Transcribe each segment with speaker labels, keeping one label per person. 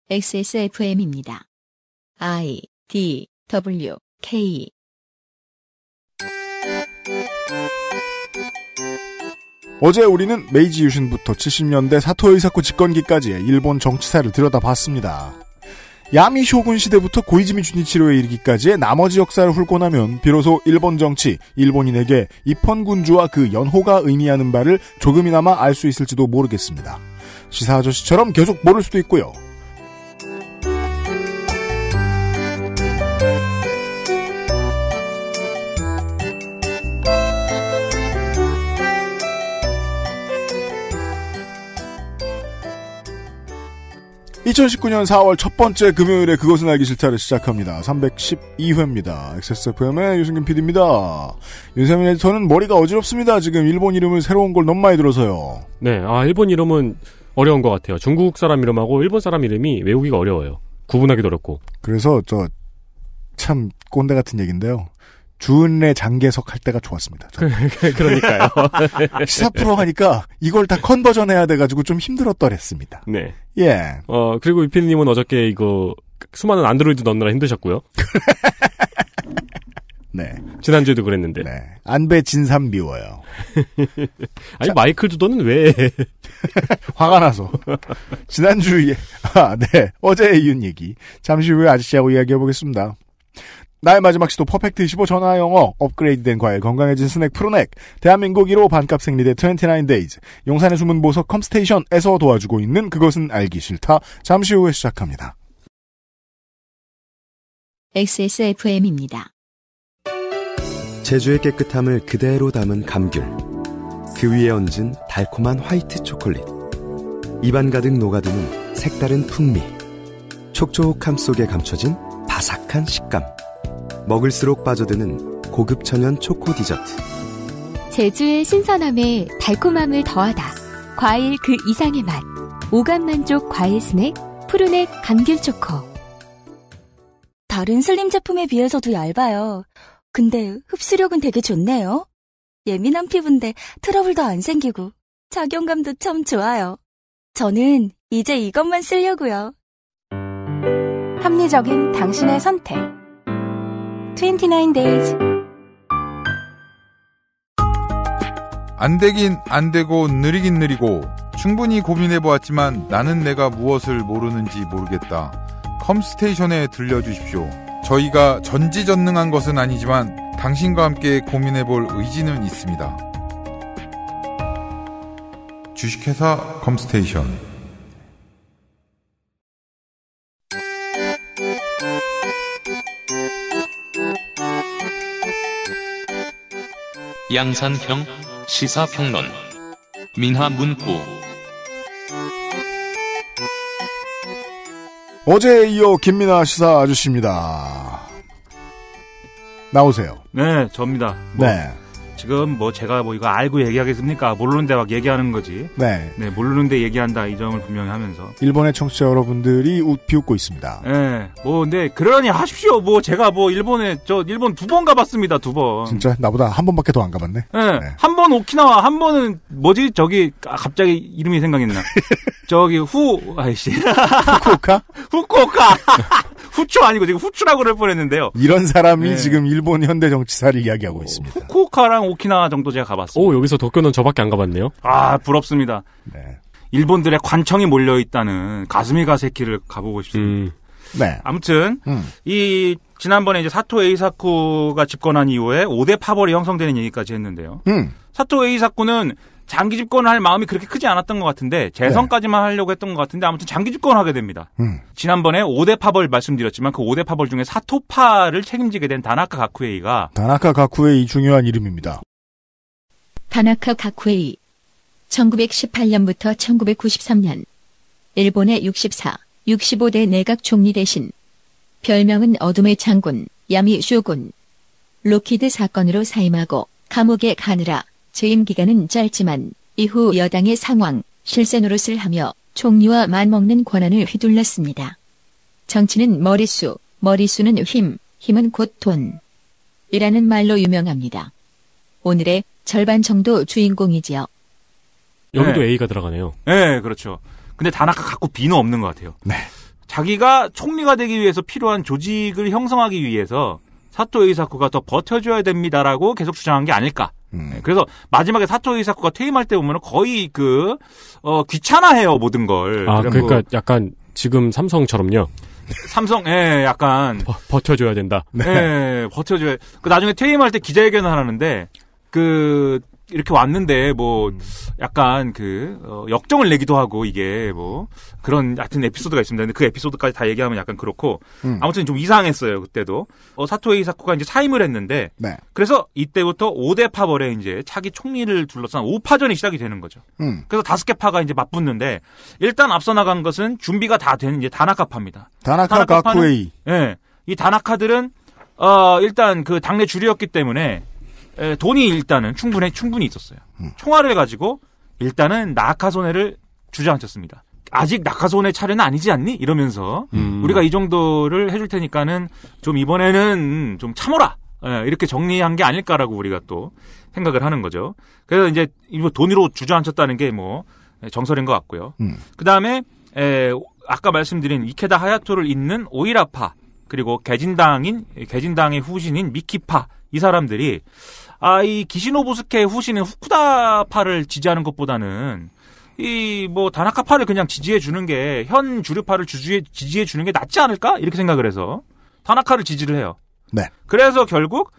Speaker 1: XSFM입니다. I, D, W, K.
Speaker 2: 어제 우리는 메이지 유신부터 70년대 사토 에이사쿠 집권기까지의 일본 정치사를 들여다봤습니다. 야미 쇼군 시대부터 고이즈미 주니치로에 이르기까지의 나머지 역사를 훑고 나면 비로소 일본 정치, 일본인에게 입헌군주와 그 연호가 의미하는 바를 조금이나마 알 수 있을지도 모르겠습니다. 시사 아저씨처럼 계속 모를 수도 있고요. (2019년 4월) 첫 번째 금요일에 그것은 알기 싫다를 시작합니다. 312회입니다. XSFM의 유승균 PD입니다. 윤세민 에디터는 머리가 어지럽습니다. 지금 일본 이름을 새로운 걸 너무 많이 들어서요.
Speaker 3: 네, 일본 이름은 어려운 것 같아요. 중국 사람 이름하고 일본 사람 이름이 외우기가 어려워요. 구분하기도 어렵고.
Speaker 2: 그래서 참 꼰대 같은 얘기인데요. 주은래 장계석 할 때가 좋았습니다.
Speaker 3: 그러니까요.
Speaker 2: 시사 프로 하니까 이걸 다 컨버전 해야 돼가지고 좀 힘들었더랬습니다.
Speaker 3: 네.
Speaker 2: 예.
Speaker 3: 그리고 유피님은 어저께 이거 수많은 안드로이드 넣느라 힘드셨고요.
Speaker 2: 네.
Speaker 3: 지난주에도 그랬는데.
Speaker 2: 네. 안배 진삼 미워요.
Speaker 3: 아니, 마이클 두더는 왜?
Speaker 2: 화가 나서. 지난주에, 네. 어제의 이은 얘기. 잠시 후에 아저씨하고 이야기해보겠습니다. 나의 마지막 시도 퍼펙트 25 전화 영어, 업그레이드된 과일, 건강해진 스낵 프로넥, 대한민국 1호 반값 생리대 29데이즈, 용산의 숨은 보석 컴스테이션에서 도와주고 있는 그것은 알기 싫다. 잠시 후에 시작합니다.
Speaker 1: XSFM입니다.
Speaker 4: 제주의 깨끗함을 그대로 담은 감귤, 그 위에 얹은 달콤한 화이트 초콜릿, 입안 가득 녹아드는 색다른 풍미, 촉촉함 속에 감춰진 바삭한 식감, 먹을수록 빠져드는 고급 천연 초코 디저트.
Speaker 5: 제주의 신선함에 달콤함을 더하다. 과일 그 이상의 맛. 오감만족 과일 스낵 푸르넥 감귤 초코.
Speaker 6: 다른 슬림 제품에 비해서도 얇아요. 근데 흡수력은 되게 좋네요. 예민한 피부인데 트러블도 안 생기고 착용감도 참 좋아요. 저는 이제 이것만 쓰려고요.
Speaker 7: 합리적인 당신의 선택. 29days.
Speaker 8: 안 되긴 안 되고 느리긴 느리고 충분히 고민해보았지만 나는 내가 무엇을 모르는지 모르겠다. 컴스테이션에 들려주십시오. 저희가 전지전능한 것은 아니지만 당신과 함께 고민해볼 의지는 있습니다. 주식회사 컴스테이션.
Speaker 9: 양산형 시사평론 민하문구.
Speaker 2: 어제에 이어 김민하 시사 아저씨입니다. 나오세요.
Speaker 10: 네, 저입니다.
Speaker 2: 네.
Speaker 10: 지금 제가 이거 알고 얘기하겠습니까? 모르는데 막 얘기하는 거지.
Speaker 2: 네.
Speaker 10: 네, 모르는데 얘기한다 이 점을 분명히 하면서.
Speaker 2: 일본의 청취자 여러분들이 비웃고 있습니다.
Speaker 10: 네, 근데 그러니 하십시오. 제가 일본 2번 가봤습니다. 2번.
Speaker 2: 진짜 나보다 한 번밖에 더 안 가봤네.
Speaker 10: 네. 한 번 오키나와, 한 번은 갑자기 이름이 생각이 나.
Speaker 2: 후쿠오카?
Speaker 10: 후쿠오카. 후추 아니고 지금 후추라고 그럴 뻔했는데요.
Speaker 2: 이런 사람이 지금 일본 현대 정치사를 이야기하고 있습니다.
Speaker 10: 후쿠오카랑 오키나와 정도 제가 가봤습니다.
Speaker 3: 여기서 도쿄는 저밖에 안 가봤네요.
Speaker 10: 부럽습니다.
Speaker 2: 네.
Speaker 10: 일본들의 관청이 몰려있다는 가스미 가세키를 가보고 싶습니다.
Speaker 2: 네.
Speaker 10: 아무튼 지난번에 이제 사토 에이사쿠가 집권한 이후에 5대 파벌이 형성되는 얘기까지 했는데요. 사토 에이사쿠는 장기 집권을 할 마음이 그렇게 크지 않았던 것 같은데 재선까지만 하려고 했던 것 같은데 아무튼 장기 집권을 하게 됩니다. 지난번에 5대 파벌 말씀드렸지만 그 5대 파벌 중에 사토파를 책임지게 된 다나카 가쿠에이가
Speaker 2: 중요한 이름입니다.
Speaker 1: 다나카 가쿠에이 1918년부터 1993년 일본의 64, 65대 내각 총리 대신 별명은 어둠의 장군, 야미 쇼군. 로키드 사건으로 사임하고 감옥에 가느라 재임 기간은 짧지만 이후 여당의 상황, 실세 노릇을 하며 총리와 맞먹는 권한을 휘둘렀습니다. 정치는 머리수는 힘은 곧 돈. 이라는 말로 유명합니다. 오늘의 절반 정도 주인공이지요.
Speaker 3: 여기도 A가 들어가네요.
Speaker 10: 네, 그렇죠. 근데 다나카 갖고 B는 없는 것 같아요.
Speaker 2: 네.
Speaker 10: 자기가 총리가 되기 위해서 필요한 조직을 형성하기 위해서 사토 에이사쿠가 더 버텨줘야 됩니다라고 계속 주장한 게 아닐까. 그래서 마지막에 사토 에이사쿠가 퇴임할 때 보면 거의 귀찮아해요, 모든 걸.
Speaker 3: 아, 그러니까 약간 지금 삼성처럼요.
Speaker 10: 삼성, 약간.
Speaker 3: 버텨줘야 된다.
Speaker 10: 네, 버텨줘야. 나중에 퇴임할 때 기자회견을 하는데, 이렇게 왔는데, 약간 역정을 내기도 하고, 이게 그런, 하여튼 에피소드가 있습니다. 근데 그 에피소드까지 다 얘기하면 약간 그렇고, 아무튼 좀 이상했어요, 그때도. 사토 에이사쿠가 이제 사임을 했는데,
Speaker 2: 네.
Speaker 10: 그래서 이때부터 5대 파벌에 이제 차기 총리를 둘러싼 5파전이 시작이 되는 거죠. 그래서 5개 파가 이제 맞붙는데, 일단 앞서 나간 것은 준비가 다 된 이제 다나카파입니다.
Speaker 2: 다나카 가쿠에이.
Speaker 10: 예. 이 다나카들은, 일단 당내 주류였기 때문에, 돈이 일단은 충분히 있었어요. 총알을 가지고 일단은 나카소네를 주저앉혔습니다. 아직 나카소네 차례는 아니지 않니? 이러면서 우리가 이 정도를 해줄 테니까는 좀 이번에는 좀 참어라. 이렇게 정리한 게 아닐까라고 우리가 또 생각을 하는 거죠. 그래서 이제 돈으로 주저앉혔다는 게 정설인 것 같고요. 그 다음에 아까 말씀드린 이케다 하야토를 잇는 오이라파 그리고 개진당의 후신인 미키파 이 사람들이 이 기시노부스케 후신인 후쿠다파를 지지하는 것보다는 다나카파를 그냥 지지해 주는 게 현 주류파를 지지해 주는 게 낫지 않을까? 이렇게 생각을 해서 다나카를 지지를 해요.
Speaker 2: 네.
Speaker 10: 그래서 결국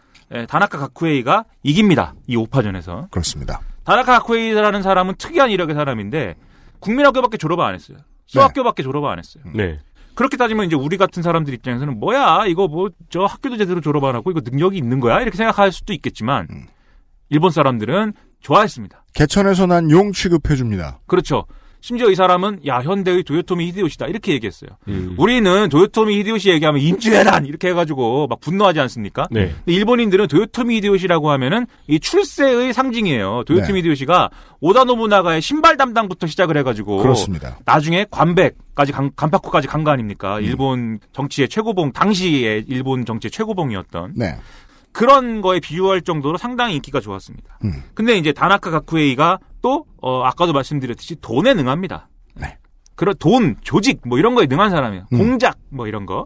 Speaker 10: 다나카 가쿠에이가 이깁니다. 이 5파전에서.
Speaker 2: 그렇습니다.
Speaker 10: 다나카 가쿠에이라는 사람은 특이한 이력의 사람인데 국민학교밖에 졸업을 안 했어요. 수학교밖에 졸업을 안 했어요.
Speaker 3: 네.
Speaker 10: 그렇게 따지면 이제 우리 같은 사람들 입장에서는 뭐야 이거 저 학교도 제대로 졸업 안 하고 이거 능력이 있는 거야 이렇게 생각할 수도 있겠지만 일본 사람들은 좋아했습니다.
Speaker 2: 개천에서 난 용 취급해줍니다.
Speaker 10: 그렇죠. 심지어 이 사람은 현대의 도요토미 히데요시다 이렇게 얘기했어요. 우리는 도요토미 히데요시 얘기하면 임주애란 이렇게 해가지고 막 분노하지 않습니까?
Speaker 3: 네.
Speaker 10: 근데 일본인들은 도요토미 히데요시라고 하면은 이 출세의 상징이에요. 도요토미 히데요시가 오다 노부나가의 신발 담당부터 시작을 해가지고
Speaker 2: 그렇습니다.
Speaker 10: 나중에 간파쿠까지 간 거 아닙니까? 일본 정치의 최고봉 당시의 일본 정치의 최고봉이었던.
Speaker 2: 네.
Speaker 10: 그런 거에 비유할 정도로 상당히 인기가 좋았습니다. 근데 이제 다나카 가쿠에이가 또 아까도 말씀드렸듯이 돈에 능합니다.
Speaker 2: 네.
Speaker 10: 그런 돈, 조직 이런 거에 능한 사람이에요. 공작 이런 거.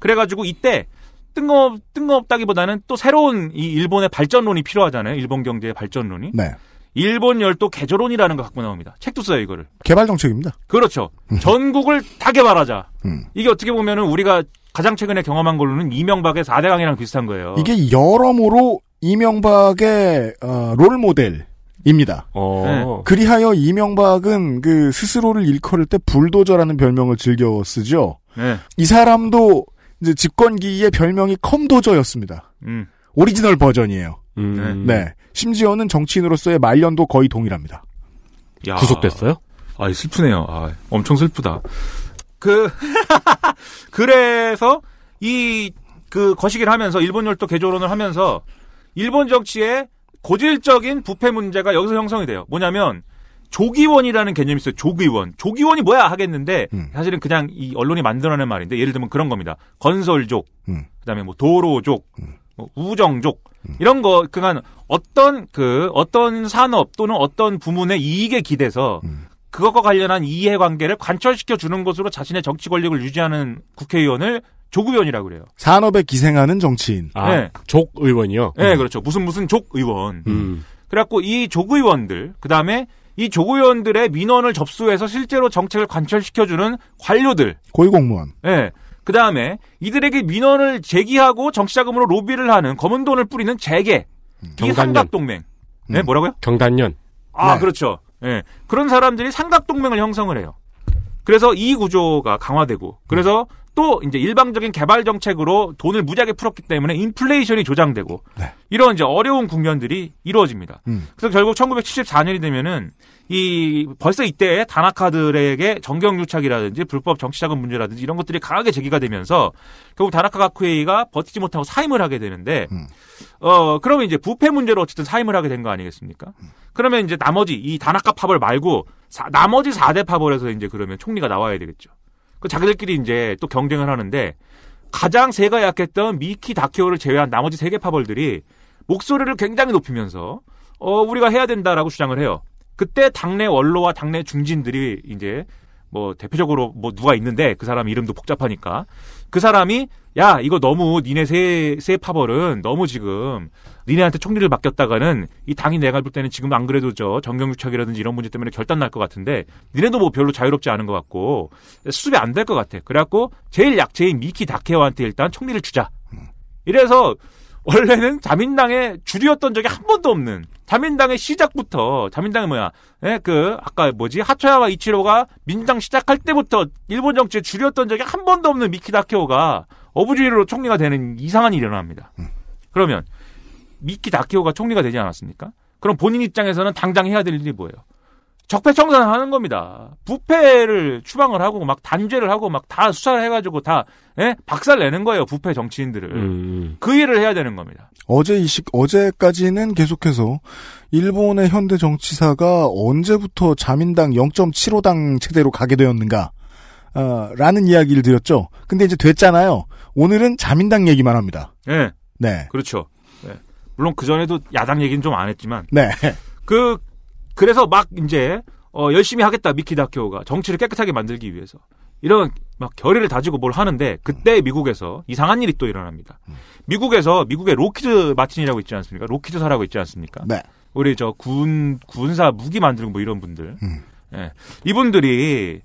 Speaker 10: 그래가지고 이때 뜬금없다기보다는 또 새로운 이 일본의 발전론이 필요하잖아요. 일본 경제의 발전론이.
Speaker 2: 네.
Speaker 10: 일본 열도 개조론이라는 거 갖고 나옵니다. 책도 써요 이거를.
Speaker 2: 개발 정책입니다.
Speaker 10: 그렇죠. 전국을 다 개발하자. 이게 어떻게 보면은 우리가 가장 최근에 경험한 걸로는 이명박의 4대 강이랑 비슷한 거예요.
Speaker 2: 이게 여러모로 이명박의 롤 모델입니다.
Speaker 10: 네.
Speaker 2: 그리하여 이명박은 스스로를 일컬을 때 불도저라는 별명을 즐겨 쓰죠.
Speaker 10: 네.
Speaker 2: 이 사람도 이제 집권기의 별명이 컴도저였습니다. 오리지널 버전이에요. 네. 심지어는 정치인으로서의 말년도 거의 동일합니다.
Speaker 10: 야.
Speaker 3: 구속됐어요?
Speaker 10: 슬프네요. 엄청 슬프다. 그래서 거시기를 하면서 일본 열도 개조론을 하면서 일본 정치의 고질적인 부패 문제가 여기서 형성이 돼요. 뭐냐면 조기원이라는 개념이 있어요. 조기원. 조기원이 뭐야 하겠는데 사실은 그냥 이 언론이 만들어낸 말인데 예를 들면 그런 겁니다. 건설족, 그다음에 도로족, 우정족 이런 거 그간 어떤 산업 또는 어떤 부문의 이익에 기대서 그것과 관련한 이해관계를 관철시켜 주는 것으로 자신의 정치 권력을 유지하는 국회의원을 족의원이라고 그래요.
Speaker 2: 산업에 기생하는 정치인.
Speaker 10: 네.
Speaker 3: 족의원이요?
Speaker 10: 네, 그렇죠. 무슨 족의원. 그래갖고 이 족의원들, 그 다음에 이 족의원들의 민원을 접수해서 실제로 정책을 관철시켜주는 관료들.
Speaker 2: 고위공무원.
Speaker 10: 네. 그 다음에 이들에게 민원을 제기하고 정치자금으로 로비를 하는 검은 돈을 뿌리는 재계. 이 삼각동맹. 네, 뭐라고요?
Speaker 3: 경단련.
Speaker 10: 네. 그렇죠. 네. 그런 사람들이 삼각동맹을 형성을 해요. 그래서 이 구조가 강화되고, 그래서 또 이제 일방적인 개발 정책으로 돈을 무지하게 풀었기 때문에 인플레이션이 조장되고,
Speaker 2: 네.
Speaker 10: 이런 이제 어려운 국면들이 이루어집니다. 그래서 결국 1974년이 되면은 벌써 이때 다나카들에게 정경유착이라든지 불법 정치자금 문제라든지 이런 것들이 강하게 제기가 되면서 결국 다나카 가쿠에이가 버티지 못하고 사임을 하게 되는데, 그러면 이제 부패 문제로 어쨌든 사임을 하게 된 거 아니겠습니까? 그러면 이제 나머지 이 다나카 파벌 말고 나머지 4대 파벌에서 이제 그러면 총리가 나와야 되겠죠. 자기들끼리 이제 또 경쟁을 하는데 가장 세가 약했던 미키 다케오를 제외한 나머지 3개 파벌들이 목소리를 굉장히 높이면서 우리가 해야 된다라고 주장을 해요. 그때 당내 원로와 당내 중진들이 이제 뭐 대표적으로 뭐 누가 있는데 그 사람 이름도 복잡하니까 그 사람이 야 이거 너무 니네 새 파벌은 너무 지금 니네한테 총리를 맡겼다가는 이 당이 내가 볼 때는 지금 안 그래도 저 정경유착이라든지 이런 문제 때문에 결단 날 것 같은데 니네도 뭐 별로 자유롭지 않은 것 같고 수습이 안 될 것 같아. 그래갖고 제일 약체인 미키 다케오한테 일단 총리를 주자. 이래서 원래는 자민당의 주류였던 적이 한 번도 없는 자민당의 시작부터 자민당이 뭐야? 예, 아까 하토야마 이치로가 민주당 시작할 때부터 일본 정치의 주류였던 적이 한 번도 없는 미키 다케오가 어부지리로 총리가 되는 이상한 일이 일어납니다. 그러면 미키 다케오가 총리가 되지 않았습니까? 그럼 본인 입장에서는 당장 해야 될 일이 뭐예요? 적폐청산을 하는 겁니다. 부패를 추방을 하고 막 단죄를 하고 막 다 수사를 해가지고 다 박살 내는 거예요. 부패 정치인들을. 그 일을 해야 되는 겁니다.
Speaker 2: 어제까지는 계속해서 일본의 현대 정치사가 언제부터 자민당 0.75당 체제로 가게 되었는가 라는 이야기를 드렸죠. 근데 이제 됐잖아요. 오늘은 자민당 얘기만 합니다.
Speaker 10: 네.
Speaker 2: 네.
Speaker 10: 그렇죠. 네. 물론 그전에도 야당 얘기는 좀 안 했지만.
Speaker 2: 네.
Speaker 10: 그래서 막 이제 열심히 하겠다 미키 다케오가 정치를 깨끗하게 만들기 위해서 이런 막 결의를 다지고 뭘 하는데 그때 미국에서 이상한 일이 또 일어납니다. 미국의 로키드 마틴이라고 있지 않습니까? 로키드사라고 있지 않습니까?
Speaker 2: 네.
Speaker 10: 우리 저 군사 무기 만들고 뭐 이런 분들. 예. 이분들이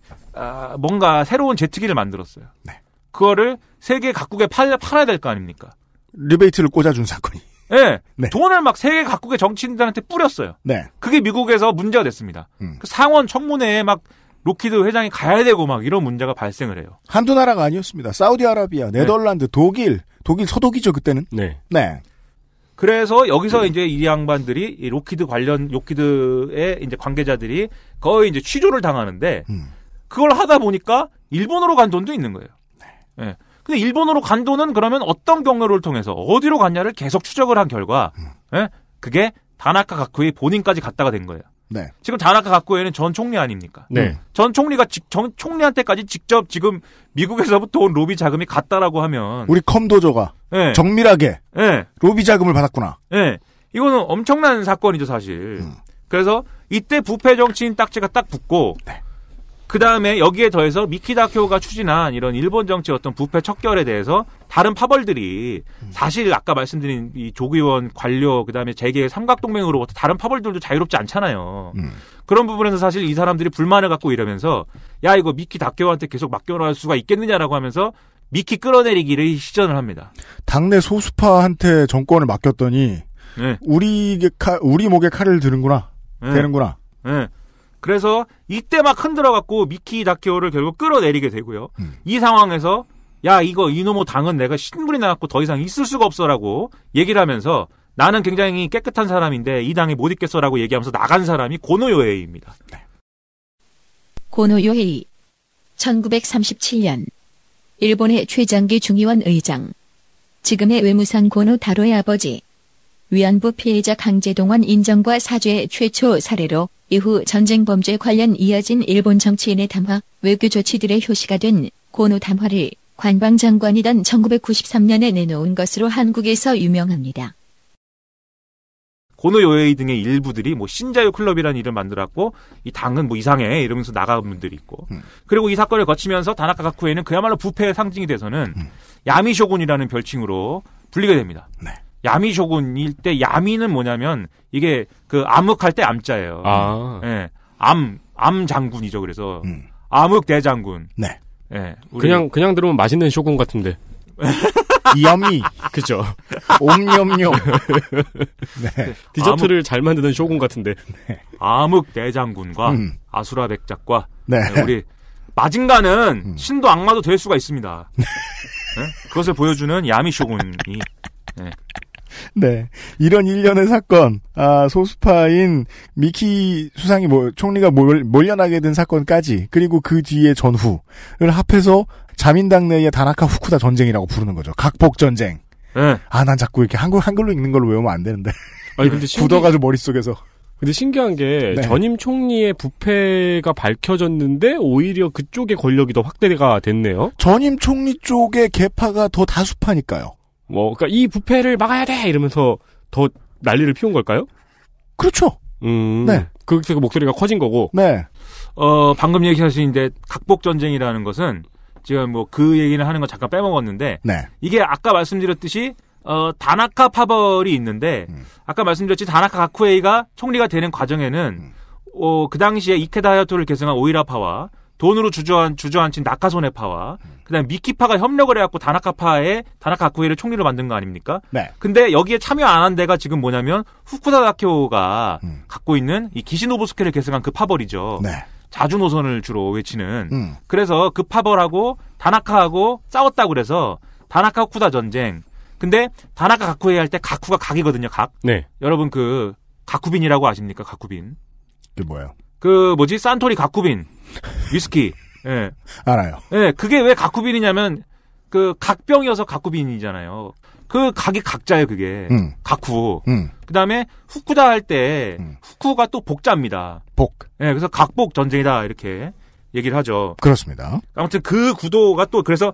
Speaker 10: 뭔가 새로운 제트기를 만들었어요.
Speaker 2: 네.
Speaker 10: 그거를 세계 각국에 팔아야 될 거 아닙니까?
Speaker 2: 리베이트를 꽂아준 사건이.
Speaker 10: 네.
Speaker 2: 네.
Speaker 10: 돈을 막 세계 각국의 정치인들한테 뿌렸어요.
Speaker 2: 네.
Speaker 10: 그게 미국에서 문제가 됐습니다. 그 상원 청문회에 막 로키드 회장이 가야 되고 막 이런 문제가 발생을 해요.
Speaker 2: 한두 나라가 아니었습니다. 사우디아라비아, 네덜란드, 독일 서독이죠 그때는.
Speaker 3: 네.
Speaker 2: 네.
Speaker 10: 그래서 여기서 이제 이 양반들이 이 로키드의 이제 관계자들이 거의 이제 취조를 당하는데 그걸 하다 보니까 일본으로 간 돈도 있는 거예요. 네. 근데 일본으로 간 돈은 그러면 어떤 경로를 통해서 어디로 갔냐를 계속 추적을 한 결과, 그게 다나카 가쿠의 본인까지 갔다가 된 거예요.
Speaker 2: 네.
Speaker 10: 지금 다나카 가쿠에는 전 총리 아닙니까?
Speaker 3: 네.
Speaker 10: 전 총리가 총리한테까지 직접 지금 미국에서부터 온 로비 자금이 갔다라고 하면.
Speaker 2: 우리 컴도저가.
Speaker 10: 네.
Speaker 2: 정밀하게.
Speaker 10: 네.
Speaker 2: 로비 자금을 받았구나.
Speaker 10: 네. 이거는 엄청난 사건이죠, 사실. 그래서 이때 부패 정치인 딱지가 딱 붙고,
Speaker 2: 네.
Speaker 10: 그 다음에 여기에 더해서 미키 다케오가 추진한 이런 일본 정치의 어떤 부패 척결에 대해서 다른 파벌들이 사실 아까 말씀드린 이 조기원 관료 그다음에 재계 삼각동맹으로부터 다른 파벌들도 자유롭지 않잖아요. 그런 부분에서 사실 이 사람들이 불만을 갖고 이러면서 야 이거 미키 다케오한테 계속 맡겨놓을 수가 있겠느냐라고 하면서 미키 끌어내리기를 시전을 합니다.
Speaker 2: 당내 소수파한테 정권을 맡겼더니
Speaker 10: 네.
Speaker 2: 우리 목에 칼을 드는구나.
Speaker 10: 네.
Speaker 2: 되는구나.
Speaker 10: 네. 그래서 이때 막 흔들어갖고 미키 다케오를 결국 끌어내리게 되고요. 이 상황에서 야 이거 이놈의 당은 내가 신분이 나갖고 더 이상 있을 수가 없어라고 얘기를 하면서 나는 굉장히 깨끗한 사람인데 이 당에 못 있겠어라고 얘기하면서 나간 사람이 고노요헤이입니다. 네.
Speaker 1: 고노요헤이 1937년 일본의 최장기 중의원 의장 지금의 외무상 고노 타로의 아버지 위안부 피해자 강제동원 인정과 사죄의 최초 사례로 이후 전쟁 범죄 관련 이어진 일본 정치인의 담화, 외교 조치들의 효시가 된 고노 담화를 관방장관이던 1993년에 내놓은 것으로 한국에서 유명합니다.
Speaker 10: 고노요헤이 등의 일부들이 뭐 신자유 클럽이라는 이름을 만들었고 이 당은 뭐 이상해 이러면서 나간 분들이 있고 그리고 이 사건을 거치면서 다나카 가쿠에는 그야말로 부패의 상징이 돼서는 야미쇼군이라는 별칭으로 불리게 됩니다.
Speaker 2: 네.
Speaker 10: 야미쇼군일 때 야미는 뭐냐면 이게 그 암흑할 때 암자예요.
Speaker 3: 아.
Speaker 10: 네. 암 장군이죠. 그래서 암흑 대장군.
Speaker 2: 네.
Speaker 10: 네.
Speaker 3: 그냥 들으면 맛있는 쇼군 같은데.
Speaker 2: 야미.
Speaker 3: 그죠.
Speaker 2: 옴념념.
Speaker 3: 네. 디저트를 잘 만드는 쇼군 같은데.
Speaker 10: 네. 암흑 대장군과 아수라 백작과
Speaker 2: 네.
Speaker 10: 우리 마징가는 신도 악마도 될 수가 있습니다. 네? 그것을 보여주는 야미쇼군이. 네.
Speaker 2: 네. 이런 일련의 사건, 소수파인 미키 수상이 총리가 몰려나게 된 사건까지, 그리고 그 뒤의 전후를 합해서 자민당 내의 다나카 후쿠다 전쟁이라고 부르는 거죠. 각복전쟁.
Speaker 10: 네.
Speaker 2: 난 자꾸 이렇게 한글로 읽는 걸로 외우면 안 되는데.
Speaker 3: 아니, 근데
Speaker 2: 굳어가지고 머릿속에서.
Speaker 3: 근데 신기한 게, 네. 전임 총리의 부패가 밝혀졌는데, 오히려 그쪽의 권력이 더 확대가 됐네요.
Speaker 2: 전임 총리 쪽의 계파가 더 다수파니까요.
Speaker 3: 그러니까 이 부패를 막아야 돼! 이러면서 더 난리를 피운 걸까요?
Speaker 2: 그렇죠.
Speaker 3: 네. 그래서 그 목소리가 커진 거고.
Speaker 2: 네.
Speaker 10: 방금 얘기하신데 각복 전쟁이라는 것은 지금 뭐 그 얘기는 하는 거 잠깐 빼먹었는데
Speaker 2: 네.
Speaker 10: 이게 아까 말씀드렸듯이 다나카 파벌이 있는데 아까 말씀드렸지 다나카 가쿠에이가 총리가 되는 과정에는 그 당시에 이케다 하야토를 계승한 오이라파와 돈으로 주저앉힌 나카소네파와 그다음에 미키파가 협력을 해갖고 다나카 가쿠에이를 총리로 만든 거 아닙니까?
Speaker 2: 네.
Speaker 10: 근데 여기에 참여 안 한 데가 지금 뭐냐면 후쿠다 다케오가 갖고 있는 이 기시노부스케를 계승한 그 파벌이죠.
Speaker 2: 네.
Speaker 10: 자주 노선을 주로 외치는. 그래서 그 파벌하고 다나카하고 싸웠다고 그래서 다나카 후쿠다 전쟁. 근데 다나카 가쿠에이 할 때 가쿠가 각이거든요. 각.
Speaker 3: 네.
Speaker 10: 여러분 그 가쿠빈이라고 아십니까? 가쿠빈.
Speaker 2: 그게 뭐예요?
Speaker 10: 그 뭐지? 산토리 가쿠빈. 위스키. 예.
Speaker 2: 알아요.
Speaker 10: 예, 그게 왜 가쿠빈이냐면 그 각병이어서 가쿠빈이잖아요. 그 각이 각자예요, 그게. 가쿠. 그다음에 후쿠다 할 때 후쿠가 또 복자입니다.
Speaker 2: 복.
Speaker 10: 예, 그래서 각복 전쟁이다 이렇게 얘기를 하죠.
Speaker 2: 그렇습니다.
Speaker 10: 아무튼 그 구도가 또 그래서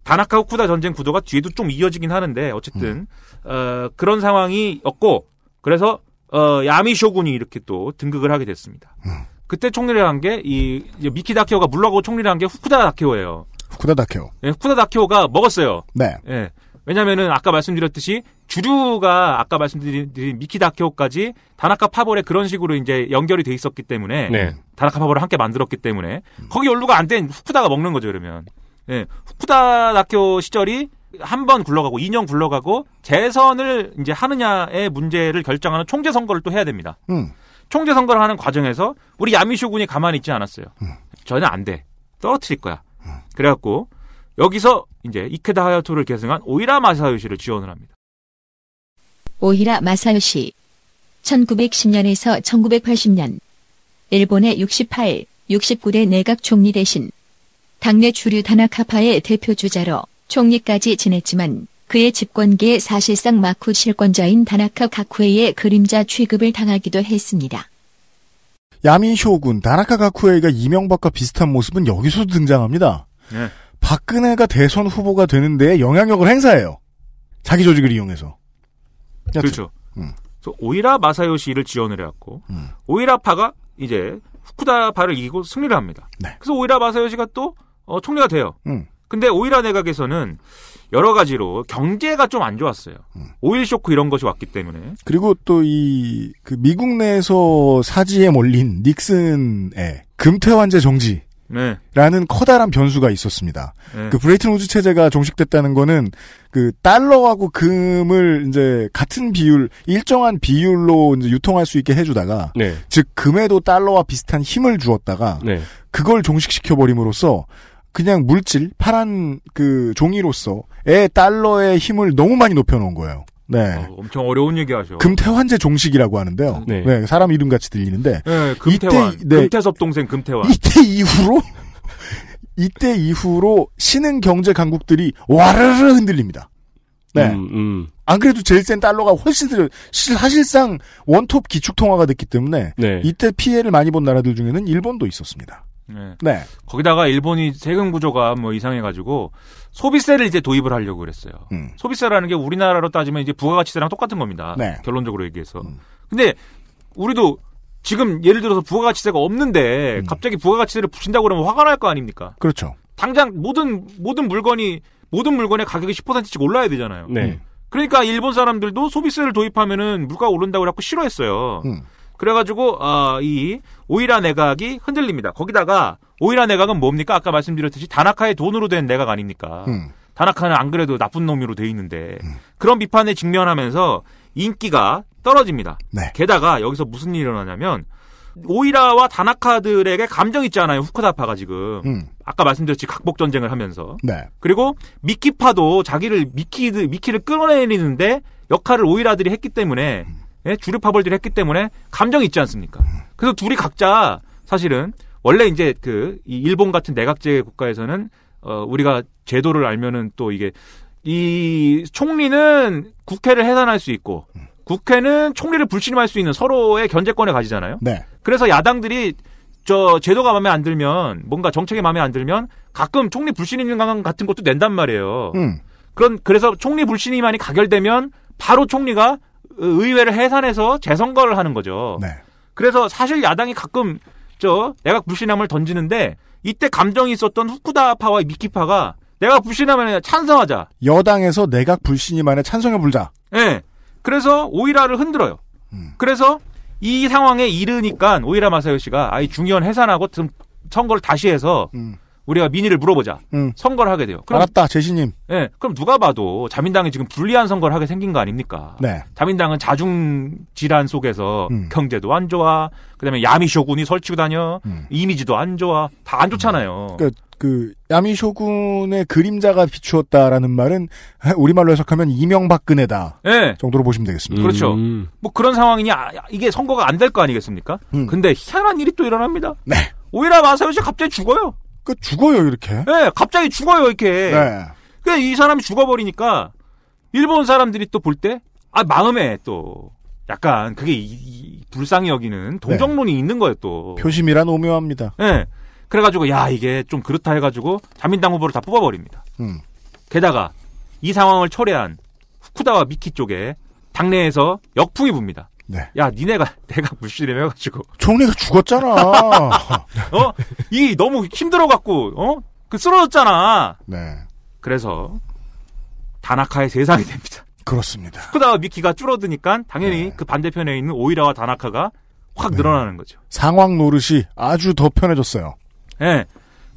Speaker 10: 다나카 후쿠다 전쟁 구도가 뒤에도 좀 이어지긴 하는데 어쨌든 그런 상황이었고 그래서 야미 쇼군이 이렇게 또 등극을 하게 됐습니다. 그때 총리를 한 게 이 미키 다케오가 물러가고 총리를 한 게 후쿠다 다케오예요.
Speaker 2: 후쿠다 다케오.
Speaker 10: 예, 후쿠다 다케오가 먹었어요.
Speaker 2: 네.
Speaker 10: 예. 왜냐면은 아까 말씀드렸듯이 주류가 아까 말씀드린 미키 다케오까지 다나카 파벌에 그런 식으로 이제 연결이 돼 있었기 때문에
Speaker 3: 네.
Speaker 10: 다나카 파벌을 함께 만들었기 때문에 거기 연루가 안 된 후쿠다가 먹는 거죠, 그러면. 예. 후쿠다 다케오 시절이 한 번 굴러가고 2년 굴러가고 재선을 이제 하느냐의 문제를 결정하는 총재 선거를 또 해야 됩니다. 총재 선거를 하는 과정에서 우리 야미쇼군이 가만히 있지 않았어요. 저는 안 돼. 떨어뜨릴 거야. 그래갖고 여기서 이제 이케다 하야토를 계승한 오이라 마사요시를 지원을 합니다.
Speaker 1: 오히라 마사요시 1910년에서 1980년 일본의 68, 69대 내각 총리 대신 당내 주류 다나카파의 대표주자로 총리까지 지냈지만 그의 집권기에 사실상 마쿠 실권자인 다나카 가쿠에이의 그림자 취급을 당하기도 했습니다.
Speaker 2: 야미 쇼군 다나카 가쿠에이가 이명박과 비슷한 모습은 여기서도 등장합니다.
Speaker 10: 네.
Speaker 2: 박근혜가 대선 후보가 되는 데에 영향력을 행사해요. 자기 조직을 이용해서. 여튼.
Speaker 10: 그렇죠. 그래서 오이라 마사요시를 지원을 해왔고 오이라파가 이제 후쿠다파를 이기고 승리를 합니다.
Speaker 2: 네.
Speaker 10: 그래서 오이라 마사요시가 또 총리가 돼요. 근데 오이라 내각에서는 여러 가지로 경제가 좀 안 좋았어요. 오일 쇼크 이런 것이 왔기 때문에.
Speaker 2: 그리고 또 그 미국 내에서 사지에 몰린 닉슨의 금태환제 정지.
Speaker 10: 네.
Speaker 2: 라는 커다란 변수가 있었습니다.
Speaker 10: 네.
Speaker 2: 그 브레이튼 우즈 체제가 종식됐다는 거는 그 달러하고 금을 이제 같은 비율, 일정한 비율로 이제 유통할 수 있게 해주다가,
Speaker 3: 네.
Speaker 2: 즉 금에도 달러와 비슷한 힘을 주었다가,
Speaker 3: 네.
Speaker 2: 그걸 종식시켜 버림으로써 그냥 물질, 파란 그 종이로서의 달러의 힘을 너무 많이 높여놓은 거예요. 네.
Speaker 10: 엄청 어려운 얘기하죠.
Speaker 2: 금태환제 종식이라고 하는데요.
Speaker 3: 네.
Speaker 2: 네, 사람 이름 같이 들리는데.
Speaker 10: 네, 금태환.
Speaker 2: 이때, 네,
Speaker 10: 금태섭 동생 금태환.
Speaker 2: 이때 이후로 신흥 경제 강국들이 와르르 흔들립니다. 네. 안 그래도 제일 센 달러가 훨씬 사실상 원톱 기축 통화가 됐기 때문에
Speaker 3: 네.
Speaker 2: 이때 피해를 많이 본 나라들 중에는 일본도 있었습니다.
Speaker 10: 네.
Speaker 2: 네.
Speaker 10: 거기다가 일본이 세금 구조가 뭐 이상해가지고 소비세를 이제 도입을 하려고 그랬어요. 소비세라는 게 우리나라로 따지면 이제 부가가치세랑 똑같은 겁니다.
Speaker 2: 네.
Speaker 10: 결론적으로 얘기해서. 근데 우리도 지금 예를 들어서 부가가치세가 없는데 갑자기 부가가치세를 붙인다고 그러면 화가 날 거 아닙니까?
Speaker 2: 그렇죠.
Speaker 10: 당장 모든 물건의 가격이 10%씩 올라야 되잖아요.
Speaker 3: 네.
Speaker 10: 그러니까 일본 사람들도 소비세를 도입하면은 물가가 오른다고 그래갖고 싫어했어요. 그래가지고 이 오이라 내각이 흔들립니다. 거기다가 오이라 내각은 뭡니까? 아까 말씀드렸듯이 다나카의 돈으로 된 내각 아닙니까? 다나카는 안 그래도 나쁜 놈으로 돼 있는데 그런 비판에 직면하면서 인기가 떨어집니다.
Speaker 2: 네.
Speaker 10: 게다가 여기서 무슨 일이 일어나냐면 오이라와 다나카들에게 감정 있잖아요. 후쿠다파가 지금 아까 말씀드렸지 각복 전쟁을 하면서.
Speaker 2: 네.
Speaker 10: 그리고 미키파도 자기를 미키를 끌어내리는데 역할을 오이라들이 했기 때문에 예? 주류 파벌들이 했기 때문에 감정이 있지 않습니까? 그래서 둘이 각자 사실은 원래 이제 이 일본 같은 내각제 국가에서는 우리가 제도를 알면은 또 이게 이 총리는 국회를 해산할 수 있고 국회는 총리를 불신임할 수 있는 서로의 견제권을 가지잖아요.
Speaker 2: 네.
Speaker 10: 그래서 야당들이 제도가 마음에 안 들면 뭔가 정책이 마음에 안 들면 가끔 총리 불신임 같은 것도 낸단 말이에요. 그래서 총리 불신임안이 가결되면 바로 총리가 의회를 해산해서 재선거를 하는 거죠.
Speaker 2: 네.
Speaker 10: 그래서 사실 야당이 가끔 내각 불신함을 던지는데 이때 감정이 있었던 후쿠다파와 미키파가 내각 불신함에 찬성하자.
Speaker 2: 여당에서 내각 불신임안에 찬성해 불자.
Speaker 10: 네. 그래서 오이라를 흔들어요. 그래서 이 상황에 이르니까 오이라 마사요시가 아이 중의원 해산하고 선거를 다시 해서 우리가 민의를 물어보자. 선거를 하게 돼요. 그럼,
Speaker 2: 알았다, 제시님.
Speaker 10: 네, 그럼 누가 봐도 자민당이 지금 불리한 선거를 하게 생긴 거 아닙니까?
Speaker 2: 네.
Speaker 10: 자민당은 자중 질환 속에서 경제도 안 좋아. 그다음에 야미쇼군이 설치고 다녀. 이미지도 안 좋아. 다 안 좋잖아요.
Speaker 2: 그 야미쇼군의 그림자가 비추었다라는 말은 우리말로 해석하면 이명박근혜다.
Speaker 10: 네.
Speaker 2: 정도로 보시면 되겠습니다.
Speaker 10: 그렇죠. 뭐 그런 상황이니 이게 선거가 안 될 거 아니겠습니까? 근데 희한한 일이 또 일어납니다.
Speaker 2: 네.
Speaker 10: 오이라 마사요시 갑자기 죽어요.
Speaker 2: 죽어요, 이렇게.
Speaker 10: 네, 갑자기 죽어요, 이렇게.
Speaker 2: 네.
Speaker 10: 그러니까 이 사람이 죽어버리니까 일본 사람들이 또 볼 때 마음에 또 약간 그게 이 불쌍히 여기는 동정론이 있는 거예요, 또.
Speaker 2: 표심이란 오묘합니다.
Speaker 10: 네. 그래가지고 야 이게 좀 그렇다 해가지고 자민당 후보를 다 뽑아버립니다. 게다가 이 상황을 초래한 후쿠다와 미키 쪽에 당내에서 역풍이 붑니다.
Speaker 2: 네.
Speaker 10: 야 니네가 내가 불씨름 해가지고
Speaker 2: 총리가 죽었잖아.
Speaker 10: 이 너무 힘들어갖고 쓰러졌잖아.
Speaker 2: 네.
Speaker 10: 그래서 다나카의 세상이 됩니다.
Speaker 2: 그렇습니다.
Speaker 10: 후쿠다와 미키가 줄어드니까 당연히 그 반대편에 있는 오이라와 다나카가 확 늘어나는 거죠.
Speaker 2: 상황 노릇이 아주 더 편해졌어요.
Speaker 10: 네.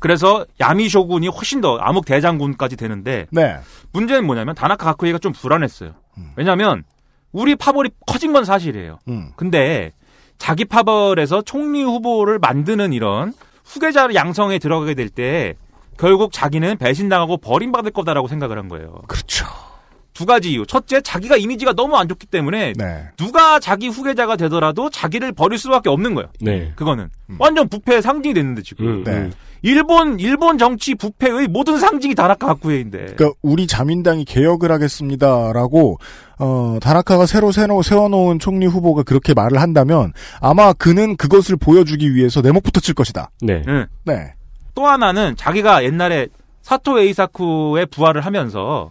Speaker 10: 그래서 야미쇼군이 훨씬 더 암흑 대장군까지 되는데
Speaker 2: 네.
Speaker 10: 문제는 뭐냐면 다나카 가쿠이가 좀 불안했어요. 왜냐하면 우리 파벌이 커진 건 사실이에요. 근데 자기 파벌에서 총리 후보를 만드는 이런 후계자 양성에 들어가게 될 때 결국 자기는 배신당하고 버림받을 거다라고 생각을 한 거예요.
Speaker 2: 그렇죠.
Speaker 10: 두 가지 이유. 첫째, 자기가 이미지가 너무 안 좋기 때문에 누가 자기 후계자가 되더라도 자기를 버릴 수밖에 없는 거예요.
Speaker 3: 네.
Speaker 10: 그거는 완전 부패의 상징이 됐는데 지금. 일본 정치 부패의 모든 상징이 다나카 가쿠에인데.
Speaker 2: 그러니까 우리 자민당이 개혁을 하겠습니다라고 다나카가 새로 세워놓은 총리 후보가 그렇게 말을 한다면 아마 그는 그것을 보여주기 위해서 내목부터 칠 것이다.
Speaker 3: 네.
Speaker 2: 네.
Speaker 10: 또 하나는 자기가 옛날에 사토 에이사쿠의 부활을 하면서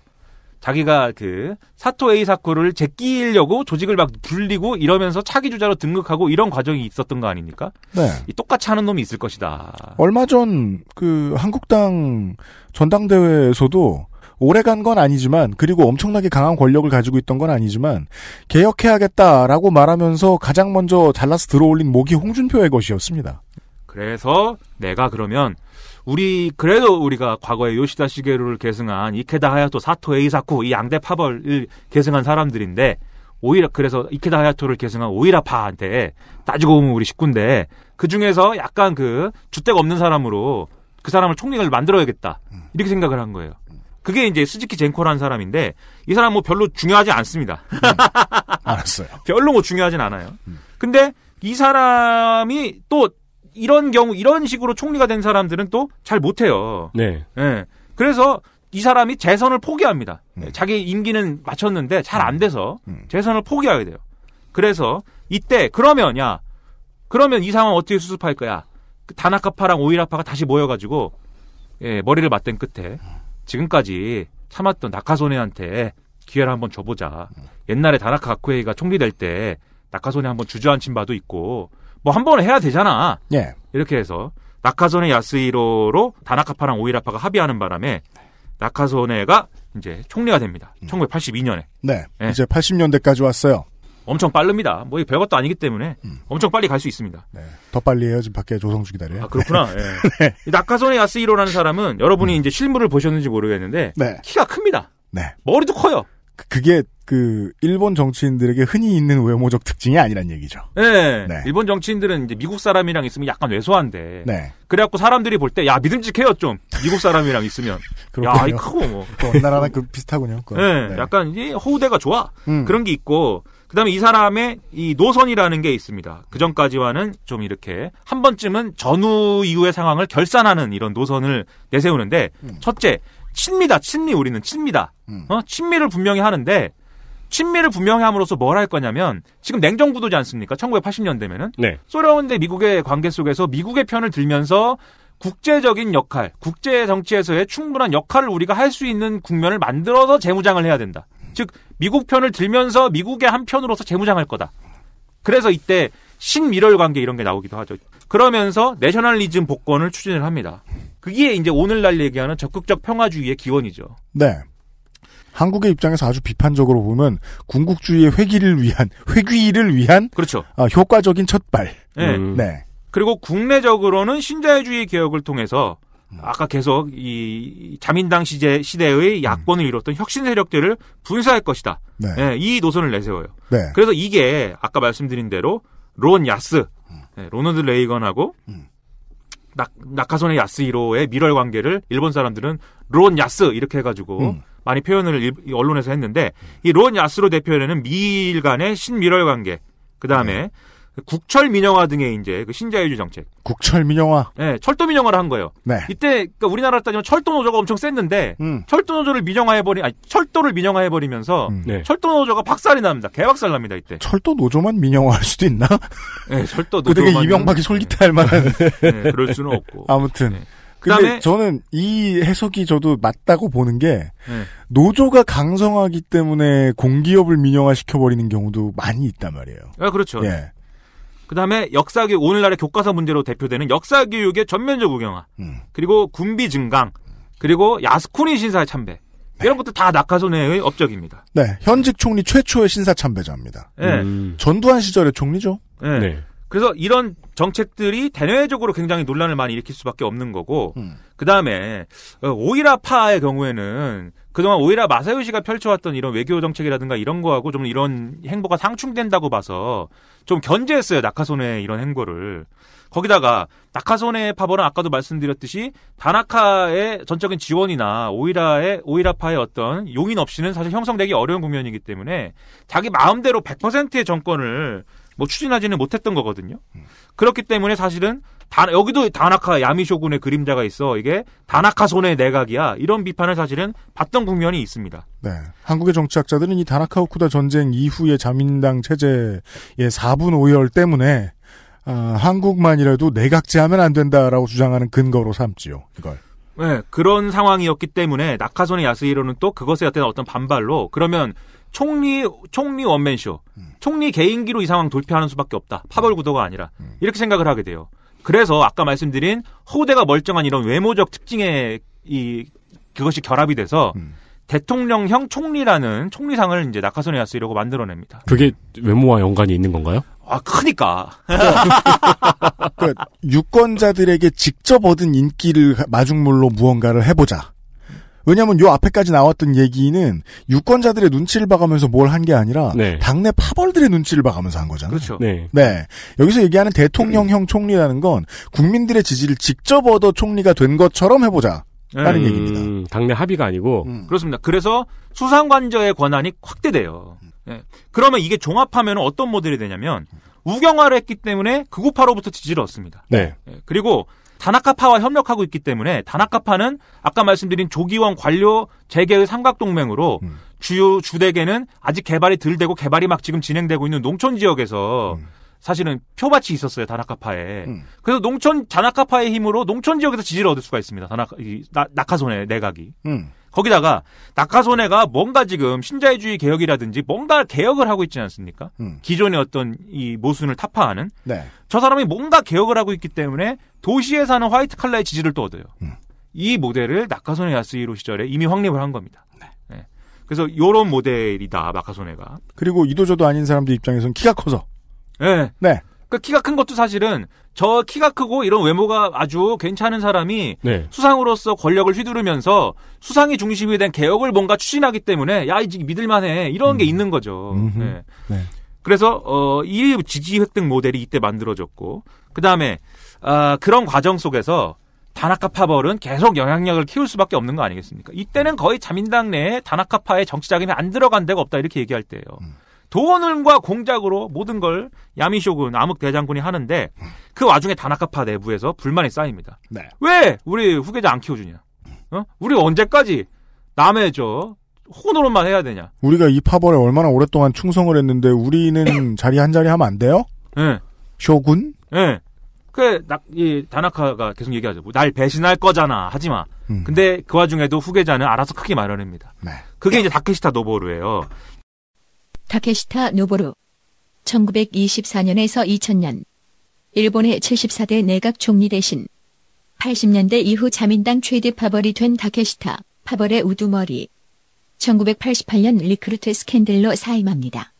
Speaker 10: 자기가 그 사토 에이사쿠를 제끼려고 조직을 막 불리고 이러면서 차기 주자로 등극하고 이런 과정이 있었던 거 아닙니까?
Speaker 2: 네.
Speaker 10: 똑같이 하는 놈이 있을 것이다.
Speaker 2: 얼마 전 그 한국당 전당대회에서도 오래 간 건 아니지만 그리고 엄청나게 강한 권력을 가지고 있던 건 아니지만 개혁해야겠다라고 말하면서 가장 먼저 잘라서 들어올린 목이 홍준표의 것이었습니다.
Speaker 10: 그래서 내가 그러면 그래도 우리가 과거에 요시다 시게루를 계승한 이케다 하야토, 사토 에이사쿠 이 양대 파벌을 계승한 사람들인데 오히려 그래서 이케다 하야토를 계승한 오이라파한테 따지고 보면 우리 식구인데 그 중에서 약간 그 주대가 없는 사람으로 그 사람을 총리를 만들어야겠다 이렇게 생각을 한 거예요. 그게 이제 스즈키 젠코라는 사람인데 이 사람 뭐 별로 중요하지 않습니다.
Speaker 2: 알았어요.
Speaker 10: 별로 뭐 중요하진 않아요. 근데 이 사람이 또 이런 식으로 총리가 된 사람들은 또 잘 못해요.
Speaker 3: 네.
Speaker 10: 네. 그래서 이 사람이 재선을 포기합니다. 자기 임기는 마쳤는데 잘 안 돼서 재선을 포기하게 돼요. 그래서 이때 그러면 이 상황 어떻게 수습할 거야? 다나카파랑 오이라파가 다시 모여가지고 머리를 맞댄 끝에 지금까지 참았던 나카소네한테 기회를 한번 줘보자. 옛날에 다나카 가쿠에이가 총리 될 때 나카소네 한번 주저앉힌 바도 있고 뭐 한 번은 해야 되잖아.
Speaker 2: 예.
Speaker 10: 이렇게 해서 나카소네 야스히로로 다나카파랑 오이라파가 합의하는 바람에 나카소네가 이제 총리가 됩니다. 1982년에.
Speaker 2: 네. 이제 80년대까지 왔어요.
Speaker 10: 엄청 빠릅니다. 뭐 별것도 아니기 때문에 엄청 빨리 갈 수 있습니다.
Speaker 2: 네. 더 빨리 해요. 지금 밖에 조성주 기다려요.
Speaker 10: 아, 그렇구나. 네. 네. 나카소네 야스히로라는 사람은 여러분이 이제 실물을 보셨는지 모르겠는데 키가 큽니다.
Speaker 2: 네.
Speaker 10: 머리도 커요.
Speaker 2: 그게 그 일본 정치인들에게 흔히 있는 외모적 특징이 아니란 얘기죠.
Speaker 10: 네. 일본 정치인들은 이제 미국 사람이랑 있으면 약간 왜소한데. 네. 그래갖고 사람들이 볼 때 믿음직해요 좀. 미국 사람이랑 있으면. 야, 이 크고 뭐.
Speaker 2: 어느 나라나 그 비슷하군요.
Speaker 10: 네. 약간 이제 호우대가 좋아. 그런 게 있고. 그다음에 이 사람의 이 노선이라는 게 있습니다. 그 전까지와는 좀 이렇게 한 번쯤은 전후 이후의 상황을 결산하는 이런 노선을 내세우는데 첫째. 친미 우리는 친미다. 친미를 분명히 하는데 친미를 분명히 함으로써 뭘 할 거냐면 지금 냉정구도지 않습니까? 1980년대면은
Speaker 3: 네.
Speaker 10: 소련 대 미국의 관계 속에서 미국의 편을 들면서 국제적인 역할, 국제 정치에서의 충분한 역할을 우리가 할 수 있는 국면을 만들어서 재무장을 해야 된다. 즉 미국 편을 들면서 미국의 한 편으로서 재무장할 거다. 그래서 이때 신미럴 관계 이런 게 나오기도 하죠. 그러면서 내셔널리즘 복권을 추진을 합니다. 그게 이제 오늘날 얘기하는 적극적 평화주의의 기원이죠.
Speaker 2: 네. 한국의 입장에서 아주 비판적으로 보면 궁극주의의 회귀를 위한
Speaker 10: 그렇죠.
Speaker 2: 효과적인 첫발.
Speaker 10: 네.
Speaker 2: 네.
Speaker 10: 그리고 국내적으로는 신자유주의 개혁을 통해서 아까 계속 이 자민당 시대의 약본을 이뤘던 혁신 세력들을 분쇄할 것이다.
Speaker 2: 네.
Speaker 10: 네, 이 노선을 내세워요.
Speaker 2: 네.
Speaker 10: 그래서 이게 아까 말씀드린 대로 론 야스, 로널드 레이건하고 나카소네 야스히로의 밀월 관계를 일본 사람들은 론 야스 이렇게 해가지고 많이 표현을 언론에서 했는데 이 론 야스로 대표되는 미일 간의 신밀월 관계, 그 다음에 국철 민영화 등의 이제 그 신자유주의 정책.
Speaker 2: 국철 민영화.
Speaker 10: 네, 철도 민영화를 한 거예요.
Speaker 2: 네.
Speaker 10: 이때 그러니까 우리나라 따지면 철도 노조가 엄청 셌는데 철도 노조를 철도를 민영화해버리면서 철도 노조가 박살이 납니다. 개박살 납니다 이때.
Speaker 2: 철도 노조만 민영화할 수도 있나?
Speaker 10: 네, 철도 노조.
Speaker 2: 되게 이명박이 솔깃할 만한.
Speaker 10: 네, 그럴 수는 없고.
Speaker 2: 아무튼.
Speaker 10: 네.
Speaker 2: 근데 저는 이 해석이 저도 맞다고 보는 게 노조가 강성하기 때문에 공기업을 민영화시켜버리는 경우도 많이 있단 말이에요.
Speaker 10: 아, 그렇죠.
Speaker 2: 예.
Speaker 10: 그다음에 역사교육, 오늘날의 교과서 문제로 대표되는 역사교육의 전면적 우경화, 그리고 군비 증강, 그리고 야스쿠니 신사의 참배. 이런 것도 다 나카소네의 업적입니다.
Speaker 2: 네, 현직 총리 최초의 신사 참배자입니다.
Speaker 10: 네.
Speaker 2: 전두환 시절의 총리죠.
Speaker 10: 네. 네. 그래서 이런 정책들이 대내적으로 굉장히 논란을 많이 일으킬 수밖에 없는 거고, 그 다음에 오이라파의 경우에는 그동안 오이라 마사요시가 펼쳐왔던 이런 외교 정책이라든가 이런 거하고 좀 이런 행보가 상충된다고 봐서 좀 견제했어요. 나카소네의 이런 행보를. 거기다가 나카소네 파벌은 아까도 말씀드렸듯이 다나카의 전적인 지원이나 오이라파의 어떤 용인 없이는 사실 형성되기 어려운 국면이기 때문에 자기 마음대로 100%의 정권을 추진하지는 못했던 거거든요. 그렇기 때문에 사실은 여기도 다나카 야미쇼군의 그림자가 있어. 이게 다나카소네 내각이야. 이런 비판을 사실은 받던 국면이 있습니다.
Speaker 2: 네. 한국의 정치학자들은 이 다나카 오쿠다 전쟁 이후의 자민당 체제의 4분 5열 때문에 한국만이라도 내각제하면 안 된다라고 주장하는 근거로 삼지요. 이걸.
Speaker 10: 네. 그런 상황이었기 때문에 나카소네 야스히로는 또 그것에 어떤 반발로 그러면 총리 원맨쇼, 총리 개인기로 이 상황 돌파하는 수밖에 없다. 파벌 구도가 아니라 이렇게 생각을 하게 돼요. 그래서 아까 말씀드린 허우대가 멀쩡한 이런 외모적 특징에 그것이 결합이 돼서 대통령형 총리라는 총리상을 이제 나카소네 야스히로가 만들어냅니다.
Speaker 3: 그게 외모와 연관이 있는 건가요?
Speaker 10: 크니까.
Speaker 2: 그러니까 유권자들에게 직접 얻은 인기를 마중물로 무언가를 해보자. 왜냐하면 요 앞에까지 나왔던 얘기는 유권자들의 눈치를 봐가면서 뭘 한 게 아니라 당내 파벌들의 눈치를 봐가면서 한 거잖아요.
Speaker 10: 그렇죠.
Speaker 2: 네. 여기서 얘기하는 대통령형 총리라는 건 국민들의 지지를 직접 얻어 총리가 된 것처럼 해보자. 라는 얘기입니다.
Speaker 3: 당내 합의가 아니고.
Speaker 10: 그렇습니다. 그래서 수상관저의 권한이 확대돼요. 네. 그러면 이게 종합하면 어떤 모델이 되냐면 우경화를 했기 때문에 극우파로부터 지지를 얻습니다.
Speaker 3: 네.
Speaker 10: 그리고 다나카파와 협력하고 있기 때문에 다나카파는 아까 말씀드린 조기원 관료 재계의 삼각동맹으로 주대계는 아직 개발이 덜 되고 개발이 막 지금 진행되고 있는 농촌 지역에서 사실은 표밭이 있었어요. 다나카파에. 그래서 다나카파의 힘으로 농촌 지역에서 지지를 얻을 수가 있습니다. 나카소네 내각이. 거기다가 나카소네가 뭔가 지금 신자유주의 개혁이라든지 뭔가 개혁을 하고 있지 않습니까? 기존의 어떤 이 모순을 타파하는.
Speaker 2: 네.
Speaker 10: 저 사람이 뭔가 개혁을 하고 있기 때문에 도시에 사는 화이트 칼라의 지지를 또 얻어요. 이 모델을 나카소네 야스히로 시절에 이미 확립을 한 겁니다. 네. 그래서 요런 모델이다, 나카소네가.
Speaker 2: 그리고 이도저도 아닌 사람들 입장에서는 키가 커서.
Speaker 10: 네.
Speaker 2: 네.
Speaker 10: 그 키가 큰 것도 사실은 저 키가 크고 이런 외모가 아주 괜찮은 사람이 수상으로서 권력을 휘두르면서 수상이 중심이 된 개혁을 뭔가 추진하기 때문에 야, 이제 믿을만해. 이런 게 있는 거죠. 네. 그래서 이 지지 획득 모델이 이때 만들어졌고 그다음에 그런 과정 속에서 다나카파벌은 계속 영향력을 키울 수밖에 없는 거 아니겠습니까? 이때는 거의 자민당 내에 다나카파의 정치 자금이 안 들어간 데가 없다 이렇게 얘기할 때예요. 돈과 공작으로 모든 걸 야미쇼군, 암흑 대장군이 하는데 그 와중에 다나카파 내부에서 불만이 쌓입니다.
Speaker 2: 네.
Speaker 10: 왜 우리 후계자 안 키워주냐? 우리 언제까지 남의 호노릇만 해야 되냐?
Speaker 2: 우리가 이 파벌에 얼마나 오랫동안 충성을 했는데 우리는 자리 한 자리 하면 안 돼요?
Speaker 10: 네.
Speaker 2: 쇼군?
Speaker 10: 네. 이 다나카가 계속 얘기하죠. 날 배신할 거잖아. 하지 마. 근데 그 와중에도 후계자는 알아서 크게 마련합니다.
Speaker 2: 네.
Speaker 10: 그게 이제 다케시타 노보루예요.
Speaker 1: 다케시타 노보루. 1924년에서 2000년 일본의 74대 내각 총리 대신 80년대 이후 자민당 최대 파벌이 된 다케시타 파벌의 우두머리 1988년 리크루트 스캔들로 사임합니다.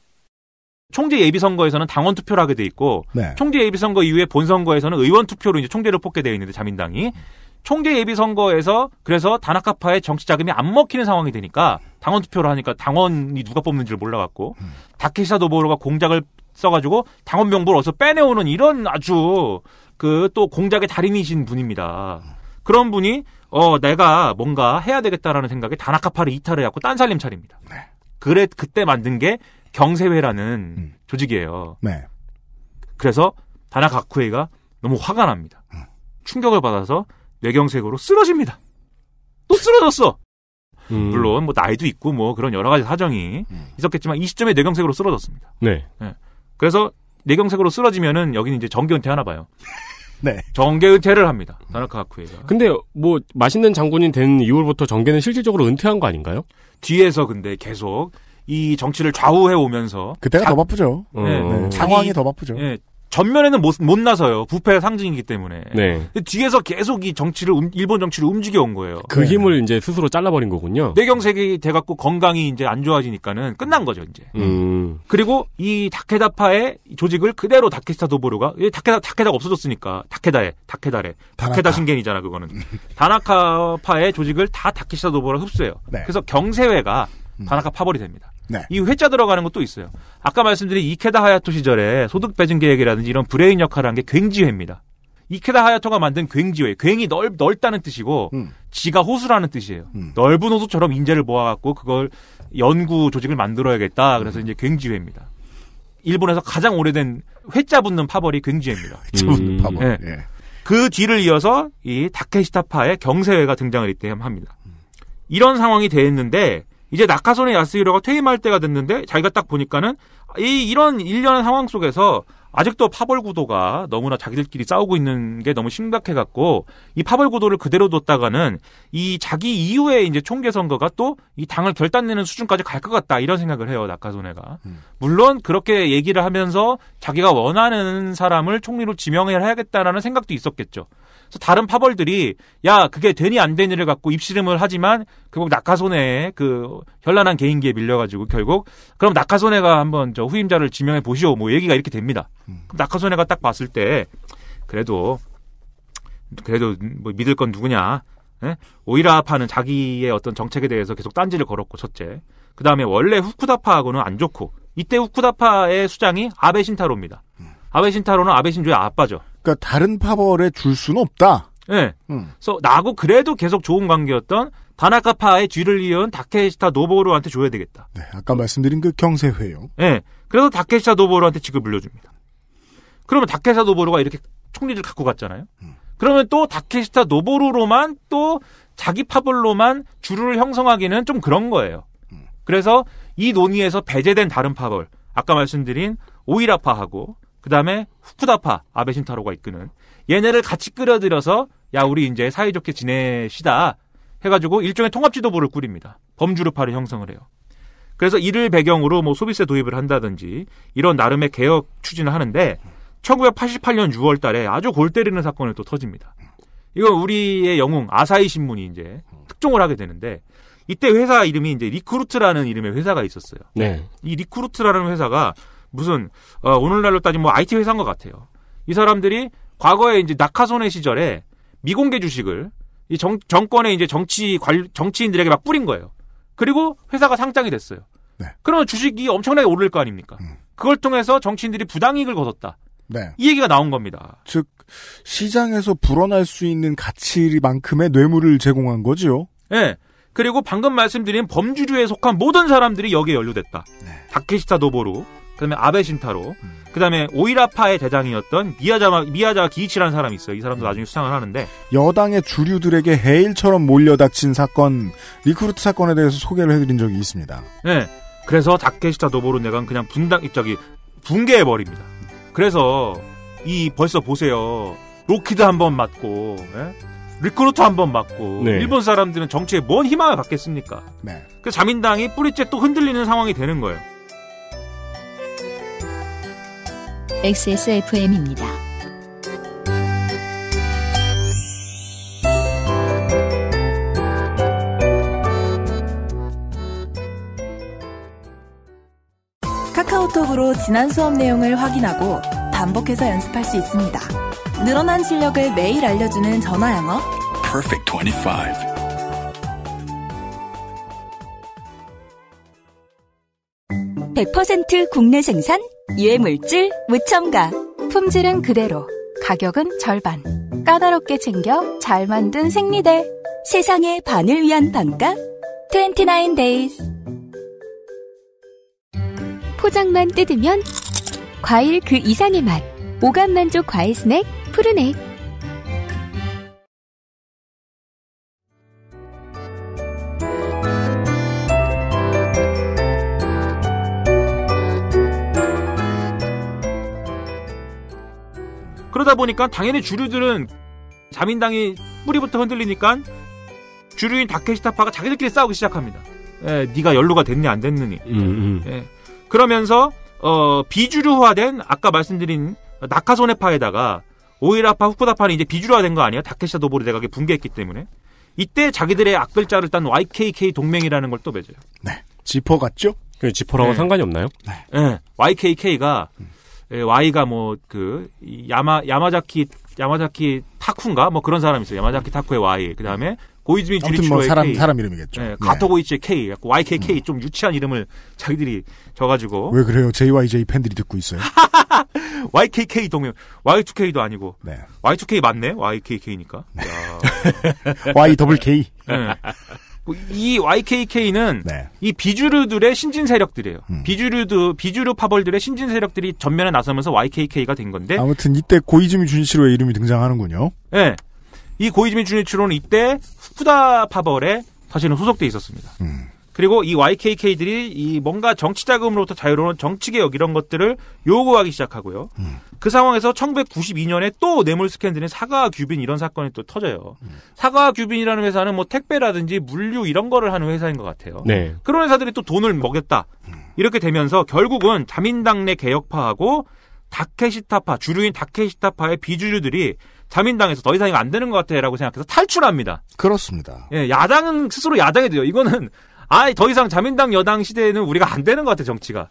Speaker 10: 총재 예비선거에서는 당원 투표를 하게 돼 있고
Speaker 2: 네.
Speaker 10: 총재 예비선거 이후에 본선거에서는 의원 투표로 이제 총재를 뽑게 되어 있는데 자민당이 총재 예비선거에서 그래서 다나카파의 정치 자금이 안 먹히는 상황이 되니까 당원 투표를 하니까 당원이 누가 뽑는지를 몰라갖고 다케시타 노보로가 공작을 써가지고 당원 명부를 어디서 빼내오는 이런 아주 그 또 공작의 달인이신 분입니다. 그런 분이 내가 뭔가 해야 되겠다라는 생각에 다나카파를 이탈을 해갖고 딴 살림 차립니다.
Speaker 2: 네.
Speaker 10: 그때 만든 게 경세회라는 조직이에요.
Speaker 2: 네.
Speaker 10: 그래서 다나카쿠에가 너무 화가 납니다. 충격을 받아서 뇌경색으로 쓰러집니다. 또 쓰러졌어. 물론 뭐 나이도 있고 뭐 그런 여러 가지 사정이 있었겠지만 이 시점에 뇌경색으로 쓰러졌습니다.
Speaker 3: 네.
Speaker 10: 네. 그래서 뇌경색으로 쓰러지면은 여기는 이제 정계 은퇴하나 봐요.
Speaker 2: 네.
Speaker 10: 정계 은퇴를 합니다. 다나카쿠에가.
Speaker 3: 근데 뭐 맛있는 장군이 된 이후부터 정계는 실질적으로 은퇴한 거 아닌가요?
Speaker 10: 뒤에서 근데 계속 이 정치를 좌우해 오면서
Speaker 2: 그때가 더 바쁘죠.
Speaker 10: 네.
Speaker 2: 상황이 더 바쁘죠.
Speaker 10: 네. 전면에는 못 나서요. 부패의 상징이기 때문에.
Speaker 3: 네.
Speaker 10: 근데 뒤에서 계속 이 정치를 일본 정치를 움직여 온 거예요.
Speaker 3: 그 힘을 이제 스스로 잘라버린 거군요.
Speaker 10: 뇌경색이 돼갖고 건강이 이제 안 좋아지니까는 끝난 거죠 이제. 그리고 이 다케다파의 조직을 그대로 다케시타 도보로가 다케다가 없어졌으니까 다케다 신겐이잖아 그거는. 다나카파의 조직을 다 다케시타 도보로가 흡수해요.
Speaker 2: 네.
Speaker 10: 그래서 경세회가 다나카 파벌이 됩니다.
Speaker 2: 네.
Speaker 10: 이 회자 들어가는 것도 있어요. 아까 말씀드린 이케다 하야토 시절에 소득 배분 계획이라든지 이런 브레인 역할을 한 게 굉지회입니다. 이케다 하야토가 만든 굉지회, 굉이 넓다는 뜻이고 지가 호수라는 뜻이에요. 넓은 호수처럼 인재를 모아갖고 그걸 연구 조직을 만들어야겠다. 그래서 이제 굉지회입니다. 일본에서 가장 오래된 회자 붙는 파벌이 굉지회입니다.
Speaker 2: 회자 붙는 파벌.
Speaker 10: 네. 그 뒤를 이어서 이 다케시타파의 경세회가 등장을 이때 합니다. 이런 상황이 됐는데 이제 나카소네 야스히로가 퇴임할 때가 됐는데 자기가 딱 보니까는 이런 일련의 상황 속에서 아직도 파벌 구도가 너무나 자기들끼리 싸우고 있는 게 너무 심각해갖고 이 파벌 구도를 그대로 뒀다가는 이 자기 이후에 이제 총계 선거가 또 이 당을 결단내는 수준까지 갈 것 같다 이런 생각을 해요 나카소네가. 물론 그렇게 얘기를 하면서 자기가 원하는 사람을 총리로 지명해야겠다라는 생각도 있었겠죠. 그래서 다른 파벌들이 야 그게 되니 안 되니를 갖고 입씨름을 하지만 결국 나카소네의 그 현란한 개인기에 밀려가지고 결국 그럼 나카소네가 한번 저 후임자를 지명해 보시오 뭐 얘기가 이렇게 됩니다. 그럼 나카소네가 딱 봤을 때 그래도 뭐 믿을 건 누구냐? 예? 오이라파는 자기의 어떤 정책에 대해서 계속 딴지를 걸었고 첫째. 그 다음에 원래 후쿠다파하고는 안 좋고 이때 후쿠다파의 수장이 아베 신타로입니다. 아베 신타로는 아베 신조의 아빠죠.
Speaker 2: 그러니까 다른 파벌에 줄 수는 없다.
Speaker 10: 네. 그래서 나하고 그래도 계속 좋은 관계였던 다나카파의 뒤를 이은 다케시타 노보로한테 줘야 되겠다.
Speaker 2: 네, 아까 말씀드린 그 경세회요.
Speaker 10: 네. 그래서 다케시타 노보로한테 직을 물려줍니다. 그러면 다케시타 노보로가 이렇게 총리를 갖고 갔잖아요. 그러면 또 다케시타 노보로로만 또 자기 파벌로만 주를 형성하기는 좀 그런 거예요. 그래서 이 논의에서 배제된 다른 파벌, 아까 말씀드린 오이라파하고 그 다음에 후쿠다파 아베 신타로가 이끄는 얘네를 같이 끌어들여서 야 우리 이제 사이좋게 지내시다 해가지고 일종의 통합지도부를 꾸립니다. 범주르파를 형성을 해요. 그래서 이를 배경으로 뭐 소비세 도입을 한다든지 이런 나름의 개혁 추진을 하는데 1988년 6월 달에 아주 골 때리는 사건이 또 터집니다. 이건 우리의 영웅 아사히 신문이 이제 특종을 하게 되는데 이때 회사 이름이 이제 리크루트라는 이름의 회사가 있었어요.
Speaker 3: 네.
Speaker 10: 이 리크루트라는 회사가 무슨 오늘날로 따지면 뭐 IT 회사인 것 같아요. 이 사람들이 과거에 이제 나카소네 시절에 미공개 주식을 이 정권의 이제 정치인들에게 막 뿌린 거예요. 그리고 회사가 상장이 됐어요.
Speaker 2: 네.
Speaker 10: 그러면 주식이 엄청나게 오를 거 아닙니까? 그걸 통해서 정치인들이 부당이익을 거뒀다.
Speaker 2: 네.
Speaker 10: 이 얘기가 나온 겁니다.
Speaker 2: 즉 시장에서 불어날 수 있는 가치만큼의 뇌물을 제공한 거지요.
Speaker 10: 네. 그리고 방금 말씀드린 범주류에 속한 모든 사람들이 여기에 연루됐다.
Speaker 2: 네.
Speaker 10: 다케시타 노보루, 그다음에 아베 신타로, 그다음에 오이라파의 대장이었던 미야자와 기이치라는 사람이 있어요. 이 사람도 나중에 수상을 하는데
Speaker 2: 여당의 주류들에게 해일처럼 몰려닥친 사건 리크루트 사건에 대해서 소개를 해드린 적이 있습니다.
Speaker 10: 네. 그래서 다케시타 노보루 내가 그냥 붕괴해 버립니다. 그래서 벌써 보세요. 로키드 한번 맞고, 예? 리크루트 한번 맞고,
Speaker 3: 네.
Speaker 10: 일본 사람들은 정치에 뭔 희망을 갖겠습니까?
Speaker 2: 네.
Speaker 10: 그래서 자민당이 뿌리째 또 흔들리는 상황이 되는 거예요.
Speaker 1: XSFM입니다.
Speaker 7: 카카오톡으로 지난 수업 내용을 확인하고 반복해서 연습할 수 있습니다. 늘어난 실력을 매일 알려주는 전화 영어.
Speaker 11: Perfect 25.
Speaker 6: (100%) 국내 생산, 유해물질 무첨가.
Speaker 5: 품질은 그대로, 가격은 절반. 까다롭게 챙겨 잘 만든 생리대.
Speaker 6: 세상의 반을 위한 반가 29 days.
Speaker 5: 포장만 뜯으면 과일 그 이상의 맛. 오감 만족 과일 스낵 푸르넥.
Speaker 10: 그러다 보니까 당연히 주류들은 자민당이 뿌리부터 흔들리니까 주류인 다케시타파가 자기들끼리 싸우기 시작합니다. 예, 네가 연루가 됐니 안 됐느니. 예. 그러면서 비주류화된 아까 말씀드린 나카소네파에다가 오이라파, 후쿠다파는 이제 비주류화된 거 아니에요? 다케시타 노보르 대각이 붕괴했기 때문에. 이때 자기들의 악글자를 딴 YKK 동맹이라는 걸 또 맺어요.
Speaker 2: 네. 지퍼 같죠?
Speaker 3: 그 지퍼랑은 상관이 없나요?
Speaker 2: 네.
Speaker 10: 네. YKK가 Y가 뭐 야마자키 타쿠인가 뭐 그런 사람이 있어요. 야마자키 타쿠의 Y. 그다음에 고이즈미 주리치로의 K.
Speaker 2: 사람 이름이겠죠.
Speaker 10: 네. 가토고이치의 K. YKK 좀 유치한 이름을 자기들이 줘가지고.
Speaker 2: 왜 그래요? JYJ 팬들이 듣고 있어요.
Speaker 10: YKK 동맹. Y2K도 아니고.
Speaker 2: 네.
Speaker 10: Y2K 맞네. YKK니까.
Speaker 2: 네. YKK.
Speaker 10: 네. 이 YKK는
Speaker 2: 네.
Speaker 10: 이 비주류들의 신진 세력들이에요. 비주류 파벌들의 신진 세력들이 전면에 나서면서 YKK가 된 건데.
Speaker 2: 아무튼 이때 고이즈미 주니치로의 이름이 등장하는군요.
Speaker 10: 네. 이 고이즈미 주니치로는 이때 후쿠다 파벌에 사실은 소속돼 있었습니다. 그리고 이 YKK들이 이 뭔가 정치 자금으로부터 자유로운 정치개혁 이런 것들을 요구하기 시작하고요. 그 상황에서 1992년에 또 뇌물 스캔들인 사가와 규빈 이런 사건이 또 터져요. 사가와 규빈이라는 회사는 뭐 택배라든지 물류 이런 거를 하는 회사인 것 같아요.
Speaker 3: 네.
Speaker 10: 그런 회사들이 또 돈을 먹였다. 이렇게 되면서 결국은 자민당 내 개혁파하고 다케시타파, 주류인 다케시타파의 비주류들이 자민당에서 더 이상 이거 안 되는 것 같아라고 생각해서 탈출합니다.
Speaker 2: 그렇습니다.
Speaker 10: 예, 야당은 스스로 야당이 돼요. 이거는 더 이상 자민당 여당 시대에는 우리가 안 되는 것 같아 정치가.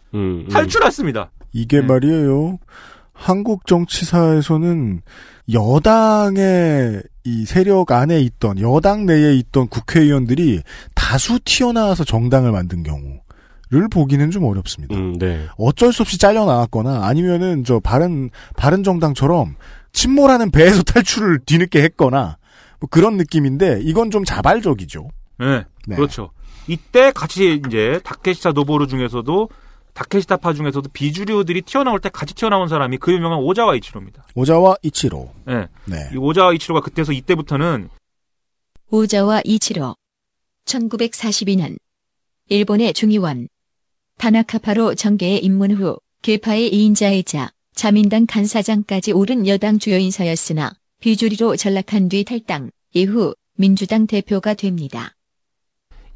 Speaker 10: 탈출했습니다.
Speaker 2: 이게 말이에요. 한국 정치사에서는 여당의 이 세력 안에 있던 여당 내에 있던 국회의원들이 다수 튀어나와서 정당을 만든 경우를 보기는 좀 어렵습니다.
Speaker 3: 네.
Speaker 2: 어쩔 수 없이 잘려 나왔거나 아니면은 바른 정당처럼 침몰하는 배에서 탈출을 뒤늦게 했거나 뭐 그런 느낌인데 이건 좀 자발적이죠.
Speaker 10: 네. 그렇죠. 이때 같이 이제 다케시타 노보루 중에서도 다케시타파 중에서도 비주류들이 튀어나올 때 같이 튀어나온 사람이 그 유명한 오자와 이치로입니다.
Speaker 2: 오자와 이치로.
Speaker 10: 네. 이 오자와 이치로가 그때서 이때부터는
Speaker 1: 오자와 이치로 1942년 일본의 중의원 타나카파로 정계에 입문 후 계파의 2인자이자 자민당 간사장까지 오른 여당 주요 인사였으나 비주류로 전락한 뒤 탈당, 이후 민주당 대표가 됩니다.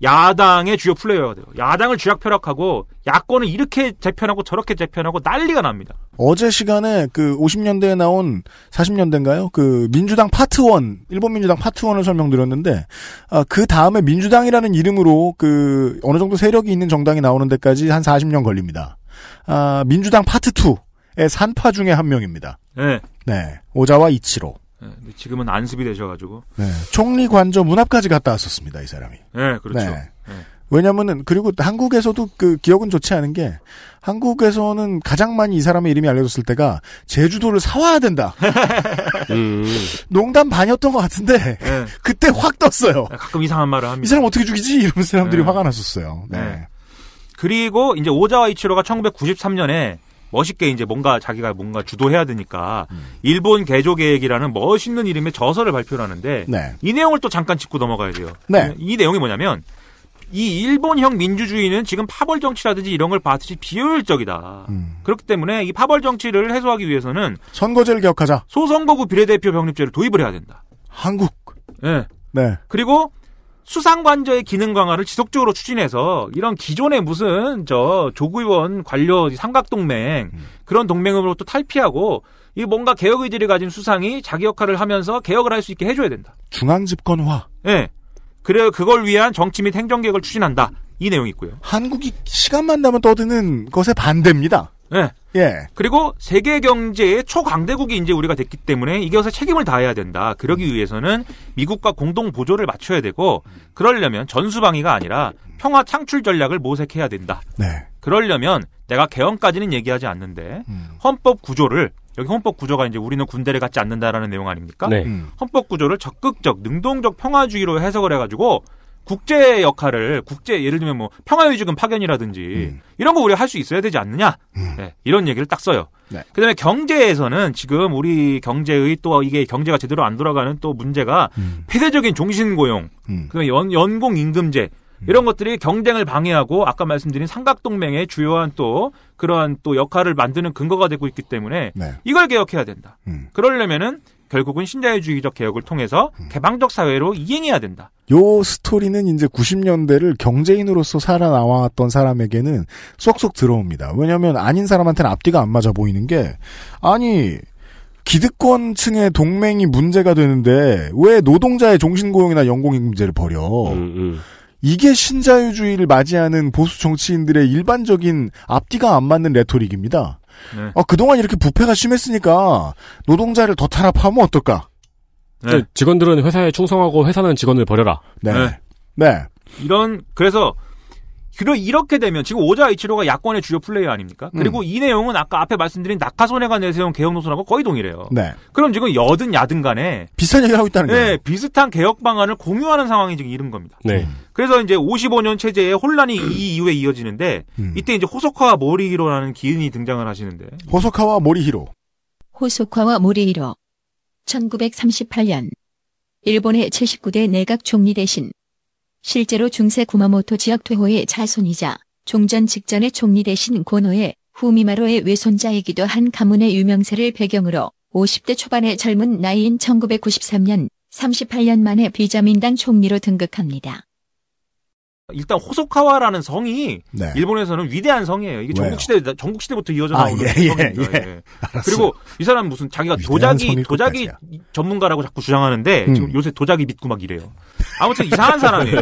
Speaker 10: 야당의 주요 플레이어가 돼요. 야당을 쥐약 펴락하고 야권을 이렇게 재편하고 저렇게 재편하고 난리가 납니다.
Speaker 2: 어제 시간에 그 50년대에 나온 40년대인가요? 그 민주당 파트 1, 일본 민주당 파트 1을 설명드렸는데 그 다음에 민주당이라는 이름으로 그 어느 정도 세력이 있는 정당이 나오는 데까지 한 40년 걸립니다. 민주당 파트 2의 산파 중에 한 명입니다.
Speaker 10: 네.
Speaker 2: 네. 오자와 이치로.
Speaker 10: 네, 지금은 안습이 되셔가지고.
Speaker 2: 네. 총리 관저 문 앞까지 갔다 왔었습니다, 이 사람이.
Speaker 10: 네, 그렇죠.
Speaker 2: 네.
Speaker 10: 네.
Speaker 2: 왜냐면은, 그리고 한국에서도 그 기억은 좋지 않은 게, 한국에서는 가장 많이 이 사람의 이름이 알려졌을 때가, 제주도를 사와야 된다. 농담 반이었던 것 같은데, 네. 그때 확 떴어요.
Speaker 10: 가끔 이상한 말을 합니다.
Speaker 2: 이 사람 어떻게 죽이지? 이러면서 사람들이 화가 났었어요. 네.
Speaker 10: 네. 그리고 이제 오자와 이치로가 1993년에 멋있게 이제 자기가 뭔가 주도해야 되니까 일본 개조 계획이라는 멋있는 이름의 저서를 발표를 하는데
Speaker 2: 네.
Speaker 10: 이 내용을 또 잠깐 짚고 넘어가야 돼요.
Speaker 2: 네.
Speaker 10: 이 내용이 뭐냐면 이 일본형 민주주의는 지금 파벌 정치라든지 이런 걸 봤듯이 비효율적이다. 그렇기 때문에 이 파벌 정치를 해소하기 위해서는
Speaker 2: 선거제를 개혁하자.
Speaker 10: 소선거구 비례대표 병립제를 도입을 해야 된다.
Speaker 2: 한국.
Speaker 10: 네.
Speaker 2: 네.
Speaker 10: 그리고 수상관저의 기능 강화를 지속적으로 추진해서 이런 기존의 무슨 조국의원 관료 삼각동맹 그런 동맹으로부터 탈피하고 이 뭔가 개혁 의지를 가진 수상이 자기 역할을 하면서 개혁을 할 수 있게 해줘야 된다.
Speaker 2: 중앙집권화.
Speaker 10: 네. 그래요. 그걸 위한 정치 및 행정개혁을 추진한다. 이 내용이 있고요.
Speaker 2: 한국이 시간만 나면 떠드는 것에 반대입니다.
Speaker 10: 네.
Speaker 2: 예.
Speaker 10: 그리고 세계 경제의 초강대국이 이제 우리가 됐기 때문에 이것에 책임을 다해야 된다. 그러기 위해서는 미국과 공동 보조를 맞춰야 되고 그러려면 전수방위가 아니라 평화 창출 전략을 모색해야 된다.
Speaker 2: 네.
Speaker 10: 그러려면 내가 개헌까지는 얘기하지 않는데 헌법 구조를 여기 헌법 구조가 이제 우리는 군대를 갖지 않는다라는 내용 아닙니까?
Speaker 3: 네.
Speaker 10: 헌법 구조를 적극적 능동적 평화주의로 해석을 해가지고 국제 역할을 예를 들면 뭐 평화유지군 파견이라든지 이런 거 우리가 할 수 있어야 되지 않느냐? 네, 이런 얘기를 딱 써요.
Speaker 2: 네.
Speaker 10: 그다음에 경제에서는 지금 우리 경제의 또 이게 경제가 제대로 안 돌아가는 또 문제가 폐쇄적인 종신고용, 그다음에 연공임금제 이런 것들이 경쟁을 방해하고 아까 말씀드린 삼각동맹의 주요한 또 그러한 또 역할을 만드는 근거가 되고 있기 때문에
Speaker 2: 네.
Speaker 10: 이걸 개혁해야 된다. 그러려면은 결국은 신자유주의적 개혁을 통해서 개방적 사회로 이행해야 된다.
Speaker 2: 요 스토리는 이제 90년대를 경제인으로서 살아나왔던 사람에게는 쏙쏙 들어옵니다. 왜냐하면 아닌 사람한테는 앞뒤가 안 맞아 보이는 게 아니 기득권층의 동맹이 문제가 되는데 왜 노동자의 종신고용이나 연공임금제를 버려. 이게 신자유주의를 맞이하는 보수 정치인들의 일반적인 앞뒤가 안 맞는 레토릭입니다.
Speaker 10: 네.
Speaker 2: 그동안 이렇게 부패가 심했으니까 노동자를 더 탄압하면 어떨까?
Speaker 3: 네. 직원들은 회사에 충성하고 회사는 직원을 버려라.
Speaker 2: 네. 네.
Speaker 10: 그래서 이렇게 되면 지금 오자 이치로가 야권의 주요 플레이어 아닙니까? 그리고 이 내용은 아까 앞에 말씀드린 나카소네가 내세운 개혁 노선하고 거의 동일해요.
Speaker 2: 네.
Speaker 10: 그럼 지금 여든 야든 간에
Speaker 2: 비슷한 얘기를 하고 있다는 거예요.
Speaker 10: 네, 비슷한 개혁 방안을 공유하는 상황이 지금 이른 겁니다.
Speaker 3: 네.
Speaker 10: 그래서 이제 55년 체제의 혼란이 이 이후에 이어지는데 이때 이제 호소카와 모리히로라는 기인이 등장을 하시는데
Speaker 2: 호소카와 모리히로.
Speaker 1: 호소카와 모리히로 1938년 일본의 79대 내각 총리 대신 실제로 중세 구마모토 지역 퇴호의 자손이자 종전 직전의 총리 대신 고노의 후미마로의 외손자이기도 한 가문의 유명세를 배경으로 50대 초반의 젊은 나이인 1993년 38년 만에 비자민당 총리로 등극합니다.
Speaker 10: 일단 호소카와라는 성이
Speaker 2: 네.
Speaker 10: 일본에서는 위대한 성이에요. 이게 전국시대부터 이어져 나오는 성입니다. 예. 그리고 이 사람 무슨 자기가 도자기 전문가라고 자꾸 주장하는데 지금 요새 도자기 믿고 막 이래요. 아무튼 이상한 사람이에요.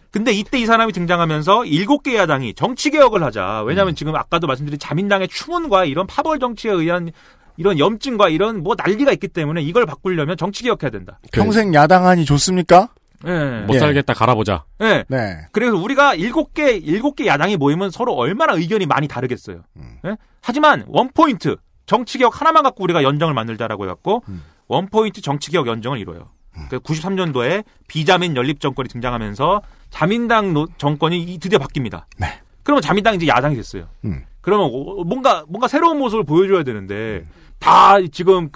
Speaker 10: 근데 이때 이 사람이 등장하면서 7개 야당이 정치개혁을 하자. 왜냐하면 지금 아까도 말씀드린 자민당의 추문과 이런 파벌 정치에 의한 이런 염증과 이런 뭐 난리가 있기 때문에 이걸 바꾸려면 정치개혁해야 된다.
Speaker 2: 평생 야당하니 좋습니까?
Speaker 10: 네.
Speaker 3: 못 살겠다 갈아보자.
Speaker 10: 네.
Speaker 2: 네.
Speaker 10: 그래서 우리가 7개 야당이 모이면 서로 얼마나 의견이 많이 다르겠어요. 네? 하지만 원포인트 정치개혁 하나만 갖고 우리가 연정을 만들자라고 해갖고 원포인트 정치개혁 연정을 이뤄요. 93년도에 비자민 연립정권이 등장하면서 자민당 정권이 드디어 바뀝니다.
Speaker 2: 네.
Speaker 10: 그러면 자민당이 이제 야당이 됐어요. 그러면 뭔가 새로운 모습을 보여줘야 되는데 다 지금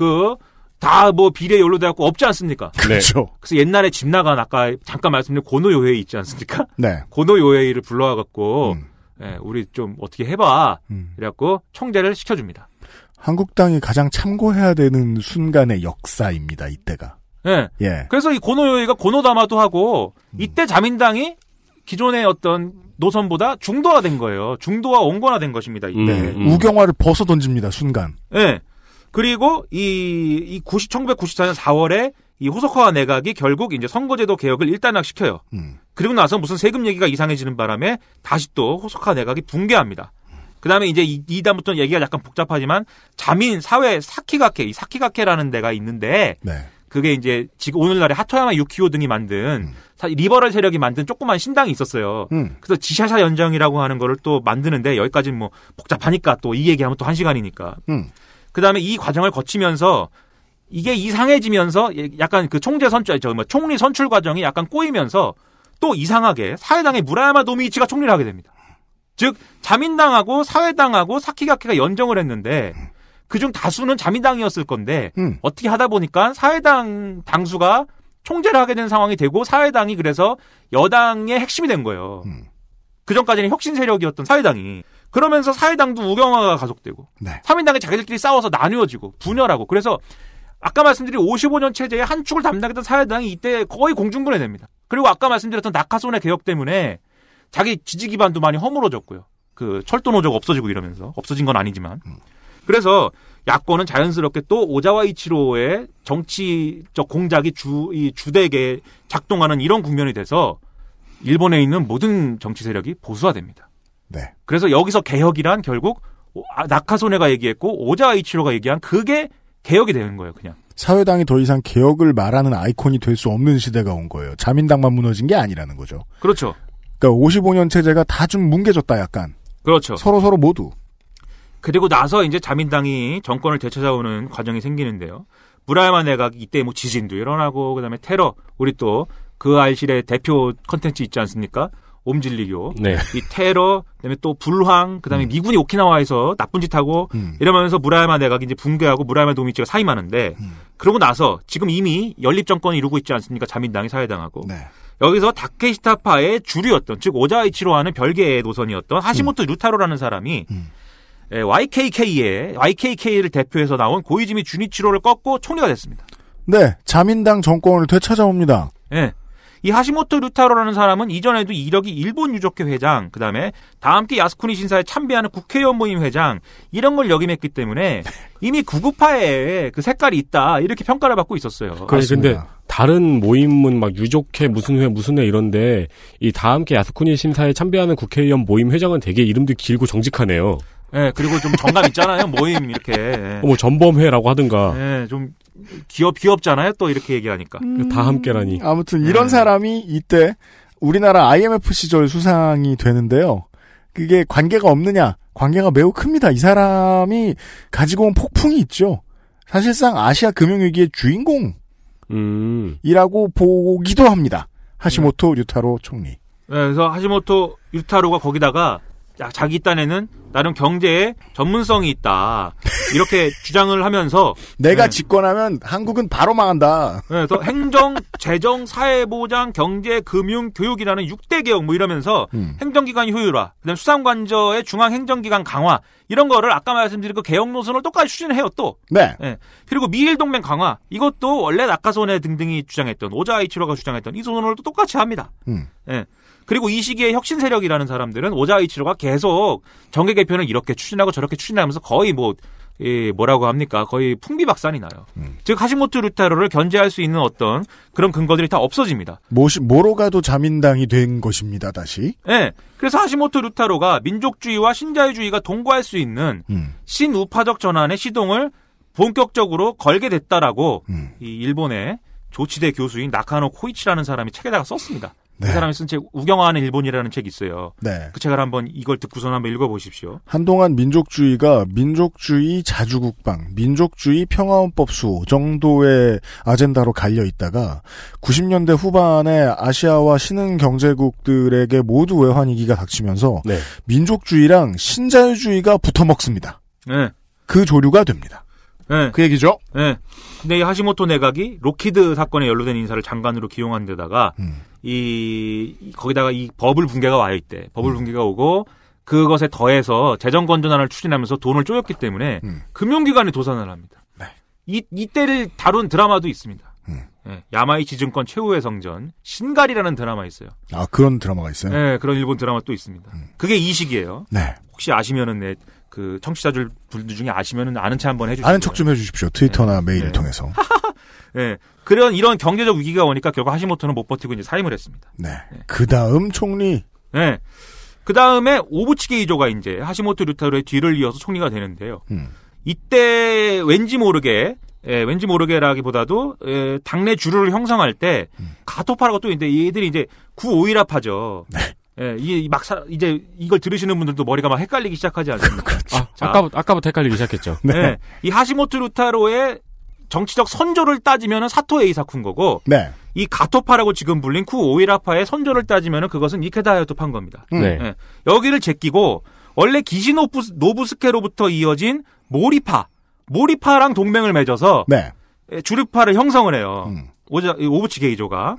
Speaker 10: 다 뭐 비례에 연루돼갖고 없지 않습니까?
Speaker 2: 그렇죠.
Speaker 10: 그래서 옛날에 집 나간 아까 잠깐 말씀드린 고노요헤이 있지 않습니까?
Speaker 2: 네.
Speaker 10: 고노요헤이를 불러와갖고 네, 우리 좀 어떻게 해봐. 그래갖고 총재를 시켜줍니다.
Speaker 2: 한국당이 가장 참고해야 되는 순간의 역사입니다. 이때가.
Speaker 10: 네.
Speaker 2: 예.
Speaker 10: 그래서 이 고노요헤이가 고노다마도 하고 이때 자민당이 기존의 어떤 노선보다 중도화된 거예요. 중도화 온건화된 것입니다. 이때.
Speaker 2: 네. 우경화를 벗어 던집니다. 순간.
Speaker 10: 네. 그리고 1994년 4월에 이 호소카와 내각이 결국 이제 선거제도 개혁을 일단락시켜요. 그리고 나서 무슨 세금 얘기가 이상해지는 바람에 다시 또 호소카와 내각이 붕괴합니다. 그 다음에 이제 이 다음부터는 얘기가 약간 복잡하지만 자민 사회 사키가케, 이 사키가케라는 데가 있는데
Speaker 2: 네.
Speaker 10: 그게 이제 지금 오늘날의 하토야마 유키오 등이 만든 리버럴 세력이 만든 조그만 신당이 있었어요. 그래서 지샤샤 연정이라고 하는 거를 또 만드는데 여기까지는 뭐 복잡하니까 또 이 얘기하면 또 1시간이니까. 그 다음에 이 과정을 거치면서 이게 이상해지면서 약간 그 총리 선출 과정이 약간 꼬이면서 또 이상하게 사회당의 무라야마 노미이치가 총리를 하게 됩니다. 즉 자민당하고 사회당하고 사키가케가 연정을 했는데 그중 다수는 자민당이었을 건데 어떻게 하다 보니까 사회당 당수가 총재를 하게 된 상황이 되고 사회당이 그래서 여당의 핵심이 된 거예요. 그전까지는 혁신 세력이었던 사회당이. 그러면서 사회당도 우경화가 가속되고
Speaker 2: 네.
Speaker 10: 자민당이 자기들끼리 싸워서 나뉘어지고 분열하고 그래서 아까 말씀드린 55년 체제의 한 축을 담당했던 사회당이 이때 거의 공중분해됩니다. 그리고 아까 말씀드렸던 나카소네 개혁 때문에 자기 지지 기반도 많이 허물어졌고요. 그 철도 노조가 없어지고 이러면서 없어진 건 아니지만 그래서 야권은 자연스럽게 또 오자와 이치로의 정치적 공작이 주되게 작동하는 이런 국면이 돼서 일본에 있는 모든 정치 세력이 보수화됩니다.
Speaker 2: 네.
Speaker 10: 그래서 여기서 개혁이란 결국 나카소네가 얘기했고 오자와 이치로가 얘기한 그게 개혁이 되는 거예요, 그냥.
Speaker 2: 사회당이 더 이상 개혁을 말하는 아이콘이 될 수 없는 시대가 온 거예요. 자민당만 무너진 게 아니라는 거죠.
Speaker 10: 그렇죠.
Speaker 2: 그러니까 55년 체제가 다 좀 뭉개졌다, 약간.
Speaker 10: 그렇죠.
Speaker 2: 서로 모두.
Speaker 10: 그리고 나서 이제 자민당이 정권을 되찾아오는 과정이 생기는데요. 무라야마 내각이 이때 뭐 지진도 일어나고 그다음에 테러, 우리 또 그 알실의 대표 컨텐츠 있지 않습니까? 옴질리교.
Speaker 3: 네.
Speaker 10: 이 테러, 그다음에 또 불황, 그다음에 미군이 오키나와에서 나쁜 짓 하고 이러면서 무라야마 내각이 이제 붕괴하고 무라야마 도미치가 사임하는데 그러고 나서 지금 이미 연립 정권을 이루고 있지 않습니까? 자민당이 사회당하고.
Speaker 2: 네.
Speaker 10: 여기서 다케시타파의 주류였던, 즉 오자이치로와는 별개의 노선이었던 하시모토 류타로라는 사람이 YKK를 대표해서 나온 고이즈미 주니치로를 꺾고 총리가 됐습니다.
Speaker 2: 네, 자민당 정권을 되찾아옵니다.
Speaker 10: 네. 이 하시모토 류타로라는 사람은 이전에도 이력이 일본 유족회 회장, 그 다음에 다함께 야스쿠니 신사에 참배하는 국회의원 모임 회장, 이런 걸 역임했기 때문에 이미 구구파에 그 색깔이 있다, 이렇게 평가를 받고 있었어요.
Speaker 3: 근데 다른 모임은 막 유족회 무슨 회 이런데 이 다함께 야스쿠니 신사에 참배하는 국회의원 모임 회장은 되게 이름도 길고 정직하네요.
Speaker 10: 네, 그리고 좀 정감 있잖아요. 모임 이렇게.
Speaker 3: 뭐 전범회라고 하든가.
Speaker 10: 네, 좀 귀엽잖아요. 또 이렇게 얘기하니까.
Speaker 3: 다 함께라니.
Speaker 2: 아무튼 이런 사람이 이때 우리나라 IMF 시절 수상이 되는데요. 그게 관계가 없느냐? 관계가 매우 큽니다. 이 사람이 가지고 온 폭풍이 있죠. 사실상 아시아 금융위기의 주인공이라고 보기도 합니다. 하시모토 류타로 총리.
Speaker 10: 네, 그래서 하시모토 류타로가 거기다가 자기 딴에는 나름 경제에 전문성이 있다. 이렇게 주장을 하면서
Speaker 2: 내가 집권하면 한국은 바로 망한다.
Speaker 10: 네, 그래서 행정, 재정, 사회보장, 경제, 금융, 교육이라는 6대 개혁 뭐 이러면서 행정기관 효율화, 그다음 수상관저의 중앙행정기관 강화 이런 거를 아까 말씀드린 그 개혁 노선을 똑같이 추진해요 또.
Speaker 2: 네.
Speaker 10: 네. 그리고 미일동맹 강화 이것도 원래 나카소네 등등이 주장했던 오자이치로가 주장했던 이 노선을 또 똑같이 합니다. 네. 그리고 이 시기에 혁신 세력이라는 사람들은 오자이치로가 계속 정계 개편을 이렇게 추진하고 저렇게 추진하면서 거의 뭐라고 합니까? 거의 풍비박산이 나요. 즉 하시모토 류타로를 견제할 수 있는 어떤 그런 근거들이 다 없어집니다.
Speaker 2: 뭐로 가도 자민당이 된 것입니다. 다시.
Speaker 10: 네. 그래서 하시모토 류타로가 민족주의와 신자유주의가 동거할 수 있는 신우파적 전환의 시동을 본격적으로 걸게 됐다라고 이 일본의 조치대 교수인 나카노 코이치라는 사람이 책에다가 썼습니다.
Speaker 2: 네.
Speaker 10: 그 사람이 쓴 책 우경화하는 일본이라는 책이 있어요.
Speaker 2: 네.
Speaker 10: 그 책을 한번 이걸 듣고선 한번 읽어보십시오.
Speaker 2: 한동안 민족주의가 민족주의 자주국방, 민족주의 평화헌법 수호 정도의 아젠다로 갈려 있다가 90년대 후반에 아시아와 신흥 경제국들에게 모두 외환위기가 닥치면서
Speaker 3: 네.
Speaker 2: 민족주의랑 신자유주의가 붙어먹습니다.
Speaker 10: 네.
Speaker 2: 그 조류가 됩니다.
Speaker 10: 네.
Speaker 2: 그 얘기죠?
Speaker 10: 네. 근데 이 하시모토 내각이 로키드 사건에 연루된 인사를 장관으로 기용한 데다가 거기다가 이 버블 붕괴가 와요 이때. 버블 붕괴가 오고 그것에 더해서 재정 건전화를 추진하면서 돈을 쪼였기 때문에 금융기관이 도산을 합니다.
Speaker 2: 네.
Speaker 10: 이때를 다룬 드라마도 있습니다. 네. 야마이치 증권 최후의 성전 신갈이라는 드라마 있어요.
Speaker 2: 아, 그런 드라마가 있어요?
Speaker 10: 네, 그런 일본 드라마 또 있습니다. 그게 이 시기예요.
Speaker 2: 네.
Speaker 10: 혹시 아시면은 그 청취자들 분들 중에 아시면은 아는 체 한번 해주시죠.
Speaker 2: 아는 척 좀 해주십시오. 트위터나 메일을 통해서.
Speaker 10: 네. 이런 경제적 위기가 오니까 결국 하시모토는 못 버티고 이제 사임을 했습니다.
Speaker 2: 네. 그 다음 총리.
Speaker 10: 네. 그 다음에 오부치게 이조가 이제 하시모토 류타로의 뒤를 이어서 총리가 되는데요. 이때 왠지 모르게라기보다도 당내 주류를 형성할 때 가토파라고 또 있는데 얘들이 이제 구오일합하죠.
Speaker 2: 네.
Speaker 10: 예, 이제 이걸 들으시는 분들도 머리가 막 헷갈리기 시작하지 않습니까?
Speaker 2: 그렇죠.
Speaker 3: 아까부터 헷갈리기 시작했죠.
Speaker 10: 네. 네. 이 하시모토 류타로의 정치적 선조를 따지면은 사토 에이사쿠인 거고,
Speaker 2: 네.
Speaker 10: 이 가토파라고 지금 불린 쿠오이라파의 선조를 따지면은 그것은 이케다 하야토파인 겁니다.
Speaker 3: 네.
Speaker 10: 네. 여기를 제끼고 원래 기시 노부스케로부터 이어진 모리파랑 동맹을 맺어서
Speaker 2: 네.
Speaker 10: 주류파를 형성을 해요. 오부치 게이조가.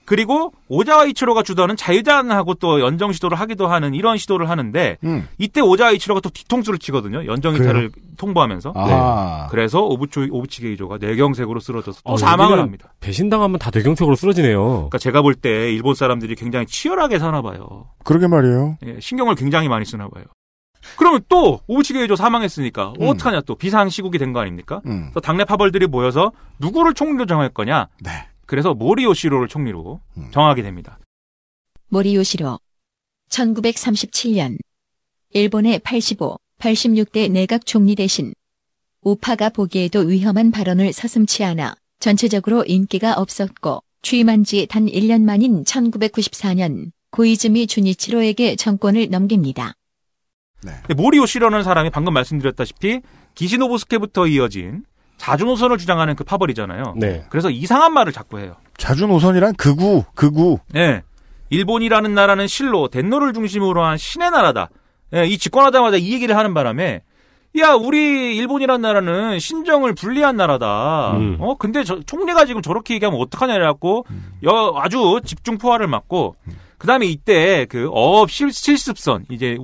Speaker 10: 그리고 오자와 이치로가 주도하는 자유단하고 또 연정 시도를 하기도 하는 이런 시도를 하는데 이때 오자와 이치로가 또 뒤통수를 치거든요. 연정 이탈을 통보하면서. 네. 그래서 오부치 게이조가 뇌경색으로 쓰러져서 또 사망을 합니다.
Speaker 3: 배신당하면 다 뇌경색으로 쓰러지네요.
Speaker 10: 그러니까 제가 볼 때 일본 사람들이 굉장히 치열하게 사나 봐요.
Speaker 2: 그러게 말이에요.
Speaker 10: 예, 신경을 굉장히 많이 쓰나 봐요. 그러면 또 오부치 게이조 사망했으니까 어떡하냐 또 비상시국이 된 거 아닙니까? 그래서 당내 파벌들이 모여서 누구를 총리로 정할 거냐?
Speaker 2: 네.
Speaker 10: 그래서 모리요시로를 총리로 정하게 됩니다.
Speaker 1: 모리요시로 1937년 일본의 85, 86대 내각 총리 대신 우파가 보기에도 위험한 발언을 서슴지 않아 전체적으로 인기가 없었고 취임한 지 단 1년 만인 1994년 고이즈미 주니치로에게 정권을 넘깁니다.
Speaker 10: 네. 모리요시로는 사람이 방금 말씀드렸다시피 기시노부스케부터 이어진 자주노선을 주장하는 그 파벌이잖아요.
Speaker 3: 네.
Speaker 10: 그래서 이상한 말을 자꾸 해요.
Speaker 2: 자주노선이란 극우.
Speaker 10: 네. 일본이라는 나라는 실로 덴노를 중심으로 한 신의 나라다. 네, 이 집권하자마자 이 얘기를 하는 바람에 야 우리 일본이라는 나라는 신정을 분리한 나라다. 근데 총리가 지금 저렇게 얘기하면 어떡하냐 이래갖고 아주 집중 포화를 맞고 그다음에 이때 그 어업 실습선 이제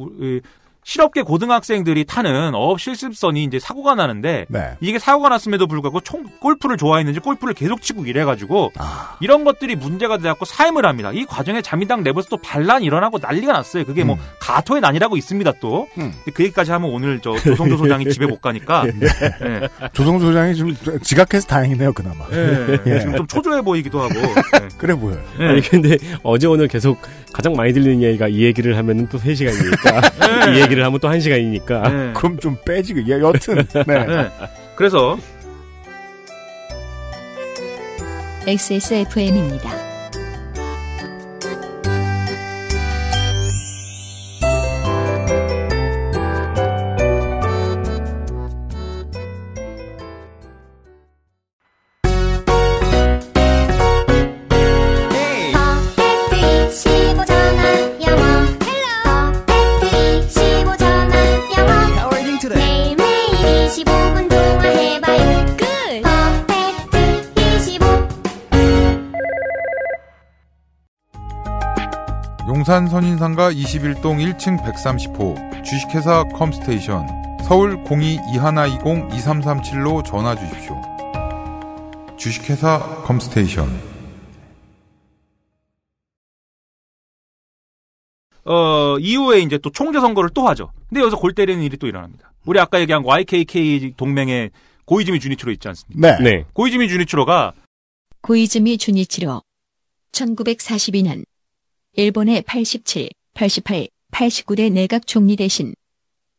Speaker 10: 실업계 고등학생들이 타는 어업 실습선이 이제 사고가 나는데
Speaker 2: 네.
Speaker 10: 이게 사고가 났음에도 불구하고 골프를 좋아했는지 골프를 계속 치고 이래가지고 이런 것들이 문제가 돼갖고 사임을 합니다. 이 과정에 자민당 내부에서 또 반란이 일어나고 난리가 났어요. 그게 뭐 가토의 난이라고 있습니다 또. 그 얘기까지 하면 오늘 저 조성조 소장이 집에 못 가니까.
Speaker 2: 네. 조성조 소장이 좀 지각해서 다행이네요 그나마.
Speaker 10: 네. 네. 지금 좀 초조해 보이기도 하고. 네.
Speaker 2: 그래 보여요.
Speaker 3: 네. 아니 근데 어제 오늘 계속 가장 많이 들리는 얘기가 이 얘기를 하면은 또 3시간이니까 이 얘기를 하면 또 1시간이니까
Speaker 2: 네. 그럼 좀 빼지. 여튼 네.
Speaker 10: 네. 그래서
Speaker 1: XSFM입니다.
Speaker 8: 용산 선인상가 21동 1층 130호 주식회사 컴스테이션 서울 02-2120-2337로 전화 주십시오. 주식회사 컴스테이션.
Speaker 10: 이후에 이제 또 총재 선거를 또 하죠. 근데 여기서 골 때리는 일이 또 일어납니다. 우리 아까 얘기한 YKK 동맹의 고이즈미 주니치로 있지 않습니까?
Speaker 2: 네.
Speaker 10: 고이즈미 주니치로가
Speaker 1: 고이즈미 주니치로 1942년 일본의 87, 88, 89대 내각 총리 대신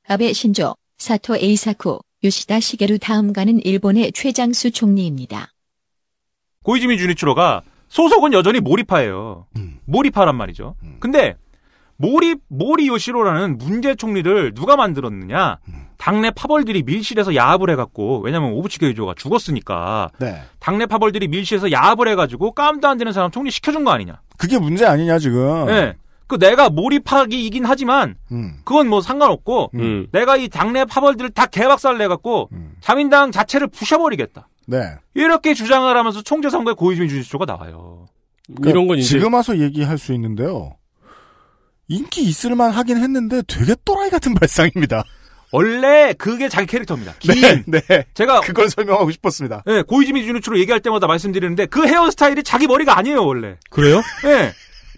Speaker 1: 아베 신조, 사토 에이사쿠, 요시다 시게루 다음가는 일본의 최장수 총리입니다.
Speaker 10: 고이즈미 주니치로가 소속은 여전히 모리파예요. 모리파란 말이죠. 근데 모리 요시로라는 문제 총리를 누가 만들었느냐? 당내 파벌들이 밀실에서 야합을 해갖고, 왜냐면 오부치 게이조가 죽었으니까.
Speaker 2: 네.
Speaker 10: 당내 파벌들이 밀실에서 야합을 해가지고 깜도 안 되는 사람 총리 시켜준 거 아니냐?
Speaker 2: 그게 문제 아니냐 지금.
Speaker 10: 네. 내가 모리파이긴 하지만 그건 뭐 상관없고 내가 이 당내 파벌들을 다 개박살 내갖고 자민당 자체를 부셔버리겠다.
Speaker 2: 네.
Speaker 10: 이렇게 주장을 하면서 총재 선거에 고이즈미 주니치로가 나와요.
Speaker 2: 그러니까 이런 건 이제 지금 와서 얘기할 수 있는데요. 인기 있을만 하긴 했는데 되게 또라이 같은 발상입니다.
Speaker 10: 원래 그게 자기 캐릭터입니다.
Speaker 2: 네.
Speaker 10: 제가
Speaker 2: 그걸 설명하고 싶었습니다.
Speaker 10: 네, 고이즈미 주니치로 얘기할 때마다 말씀드리는데 그 헤어스타일이 자기 머리가 아니에요 원래.
Speaker 3: 그래요?
Speaker 10: 네.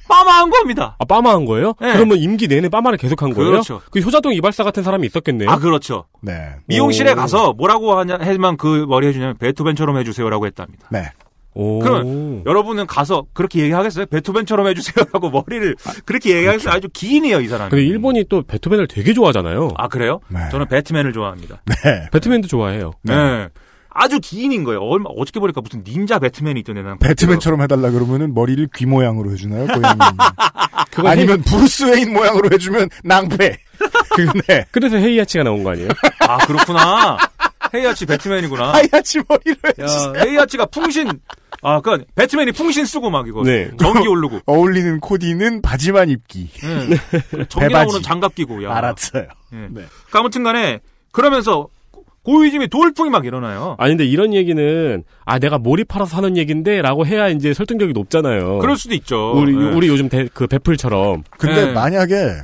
Speaker 10: 빠마한 겁니다.
Speaker 3: 아, 빠마한 거예요?
Speaker 10: 네.
Speaker 3: 그러면 임기 내내 빠마를 계속한 거예요?
Speaker 10: 그렇죠.
Speaker 3: 그 효자동 이발사 같은 사람이 있었겠네요.
Speaker 10: 아, 그렇죠.
Speaker 2: 네.
Speaker 10: 미용실에 가서 뭐라고 하면 그 머리 해주냐면 베토벤처럼 해주세요라고 했답니다.
Speaker 2: 네.
Speaker 10: 그럼 여러분은 가서 그렇게 얘기하겠어요? 베토벤처럼 해주세요라고 머리를 그렇게 얘기하겠어요? 아주 기인이에요, 이 사람이.
Speaker 3: 근데 일본이 또 베토벤을 되게 좋아하잖아요.
Speaker 10: 아, 그래요?
Speaker 2: 네.
Speaker 10: 저는 배트맨을 좋아합니다.
Speaker 2: 네.
Speaker 3: 배트맨도 좋아해요.
Speaker 10: 네. 아주 기인인 거예요. 어저께 보니까 무슨 닌자 배트맨이 있던데.
Speaker 2: 배트맨처럼 해달라 그러면은 머리를 귀 모양으로 해주나요? 아니면 브루스 웨인 모양으로 해주면 낭패. 네.
Speaker 3: 그래서 헤이아치가 나온 거 아니에요?
Speaker 10: 아, 그렇구나. 헤이아치 배트맨이구나.
Speaker 2: 헤이아치 머리로 해주세요.
Speaker 10: 헤이아치가 풍신. 아, 그니까 배트맨이 풍신 쓰고 막 이거.
Speaker 3: 네.
Speaker 10: 전기 오르고.
Speaker 2: 어울리는 코디는 바지만 입기.
Speaker 10: 네. 전기 나오는 장갑 끼고. 야.
Speaker 2: 알았어요.
Speaker 10: 네. 네. 아무튼간에 그러면서 고위직이 돌풍이 막 일어나요.
Speaker 3: 아니 근데 이런 얘기는 내가 몰입하라서 하는 얘긴데라고 해야 이제 설득력이 높잖아요.
Speaker 10: 그럴 수도 있죠.
Speaker 3: 우리 요즘 그 배플처럼.
Speaker 2: 근데 만약에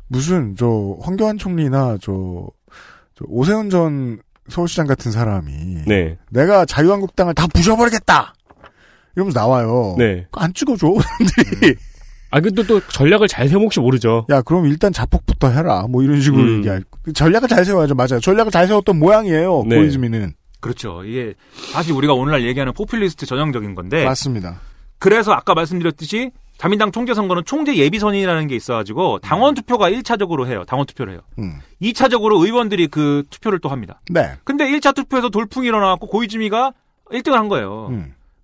Speaker 2: 무슨 황교안 총리나 오세훈 전 서울시장 같은 사람이
Speaker 3: 네.
Speaker 2: 내가 자유한국당을 다 부셔버리겠다 이러면서 나와요.
Speaker 3: 네.
Speaker 2: 안 찍어줘 사람들이.
Speaker 3: 근데 또 전략을 잘 세우면 혹시 모르죠.
Speaker 2: 야, 그럼 일단 자폭부터 해라. 뭐 이런 식으로 얘기할. 전략을 잘 세워야죠. 맞아요. 전략을 잘 세웠던 모양이에요.
Speaker 3: 네.
Speaker 2: 고이즈미는.
Speaker 10: 그렇죠. 이게 사실 우리가 오늘날 얘기하는 포퓰리스트 전형적인 건데.
Speaker 2: 맞습니다.
Speaker 10: 그래서 아까 말씀드렸듯이 자민당 총재선거는 총재 예비선이라는 게 있어가지고 당원 투표가 1차적으로 해요. 당원 투표를 해요. 2차적으로 의원들이 그 투표를 또 합니다.
Speaker 2: 네.
Speaker 10: 근데 1차 투표에서 돌풍이 일어나갖고 고이즈미가 1등을 한 거예요.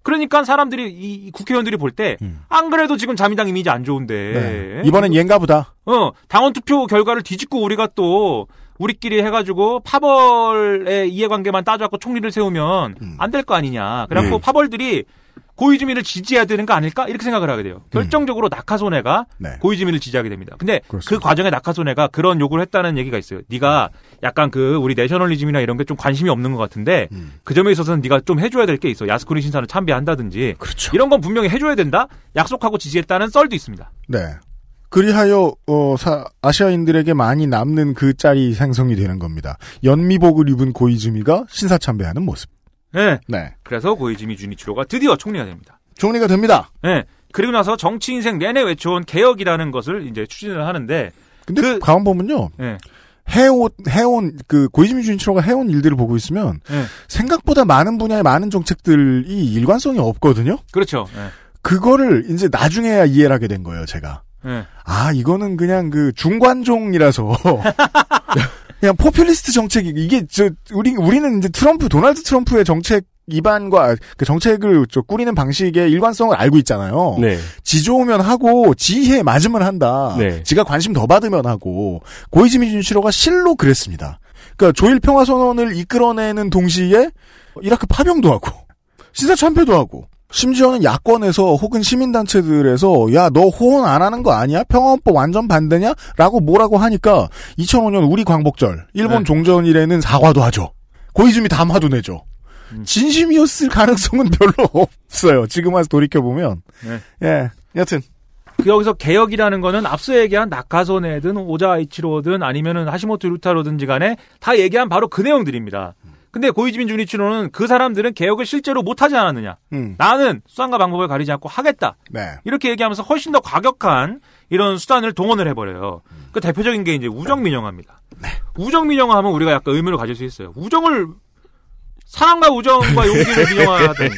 Speaker 10: 그러니까 사람들이 이 국회의원들이 볼 때 안 그래도 지금 자민당 이미지 안 좋은데
Speaker 2: 네. 이번엔 얘인가 보다.
Speaker 10: 당원 투표 결과를 뒤집고 우리가 또 우리끼리 해가지고 파벌의 이해관계만 따져갖고 총리를 세우면 안 될 거 아니냐. 그래갖고 파벌들이 고이즈미를 지지해야 되는 거 아닐까? 이렇게 생각을 하게 돼요. 결정적으로 낙하소네가 고이즈미를 지지하게 됩니다. 근데 그렇습니다. 그 과정에 낙하소네가 그런 요구를 했다는 얘기가 있어요. 네가 약간 우리 내셔널리즘이나 이런 게 좀 관심이 없는 것 같은데 그 점에 있어서는 네가 좀 해줘야 될 게 있어. 야스쿠니 신사를 참배한다든지.
Speaker 2: 그렇죠.
Speaker 10: 이런 건 분명히 해줘야 된다? 약속하고 지지했다는 썰도 있습니다.
Speaker 2: 네. 그리하여 아시아인들에게 많이 남는 그 짤이 생성이 되는 겁니다. 연미복을 입은 고이즈미가 신사 참배하는 모습.
Speaker 10: 네.
Speaker 2: 네.
Speaker 10: 그래서 고이즈미 주니치로가 드디어 총리가 됩니다.
Speaker 2: 총리가 됩니다.
Speaker 10: 네. 그리고 나서 정치 인생 내내 외쳐온 개혁이라는 것을 이제 추진을 하는데.
Speaker 2: 근데 가만 보면요.
Speaker 10: 네.
Speaker 2: 해온 고이즈미 주니치로가 해온 일들을 보고 있으면 생각보다 많은 분야의 많은 정책들이 일관성이 없거든요.
Speaker 10: 그렇죠. 네.
Speaker 2: 그거를 이제 나중에야 이해를 하게 된 거예요, 제가.
Speaker 10: 네.
Speaker 2: 이거는 그냥 중관종이라서. 그냥 포퓰리스트 정책이, 이게, 우리는 이제 도널드 트럼프의 정책 입안과 그 정책을 꾸리는 방식의 일관성을 알고 있잖아요.
Speaker 3: 네.
Speaker 2: 지 좋으면 하고, 지혜에 맞으면 한다.
Speaker 3: 네.
Speaker 2: 지가 관심 더 받으면 하고, 고이즈미 주니치로가 실로 그랬습니다. 그러니까 조일 평화선언을 이끌어내는 동시에 이라크 파병도 하고, 신사 참배도 하고, 심지어는 야권에서 혹은 시민단체들에서 야, 너 호언 안 하는 거 아니야? 평화헌법 완전 반대냐? 라고 뭐라고 하니까 2005년 우리 광복절 일본 종전일에는 사과도 하죠. 고이즈미 담화도 내죠. 진심이었을 가능성은 별로 없어요. 지금 와서 돌이켜보면. 예, 여튼.
Speaker 10: 여기서 개혁이라는 거는 앞서 얘기한 나카소네든 오자이치로든 아니면은 하시모토 유타로든지 간에 다 얘기한 바로 그 내용들입니다. 근데 고이즈미 주니치로는 그 사람들은 개혁을 실제로 못하지 않았느냐. 나는 수단과 방법을 가리지 않고 하겠다.
Speaker 2: 네.
Speaker 10: 이렇게 얘기하면서 훨씬 더 과격한 이런 수단을 동원을 해버려요. 그 대표적인 게 이제 우정민영화입니다.
Speaker 2: 네.
Speaker 10: 우정민영화 하면 우리가 약간 의문을 가질 수 있어요. 사랑과 우정과 용기를 민영화하던.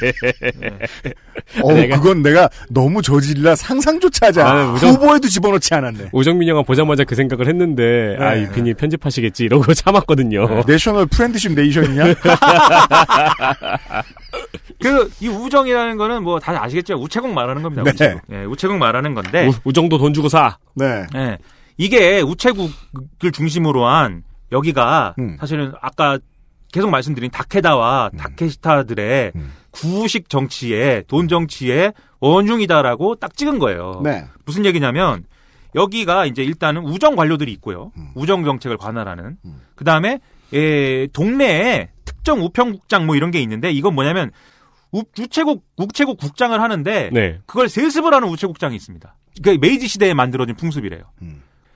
Speaker 2: 그건 내가 너무 저질이라 상상조차 하지 않아. 후보에도 집어넣지 않았네.
Speaker 3: 우정민영화 보자마자 그 생각을 했는데, 유핀이 편집하시겠지 이러고 참았거든요.
Speaker 2: 내셔널 프렌드십 네이션이냐?
Speaker 10: 이 우정이라는 거는 뭐 다들 아시겠죠? 우체국 말하는 겁니다.
Speaker 2: 네.
Speaker 10: 우체국. 네, 우체국 말하는 건데.
Speaker 3: 우정도 돈 주고 사.
Speaker 2: 네.
Speaker 10: 네. 이게 우체국을 중심으로 한 여기가 사실은 아까 계속 말씀드린 다케다와 다케시타들의 구식 정치에 돈 정치의 원흉이다라고 딱 찍은 거예요.
Speaker 2: 네.
Speaker 10: 무슨 얘기냐면 여기가 이제 일단은 우정 관료들이 있고요. 우정 정책을 관할하는. 그다음에 동네에 특정 우편국장 뭐 이런 게 있는데 이건 뭐냐면 우체국 국장을 하는데 그걸 세습을 하는 우체국장이 있습니다. 그러니까 메이지 시대에 만들어진 풍습이래요.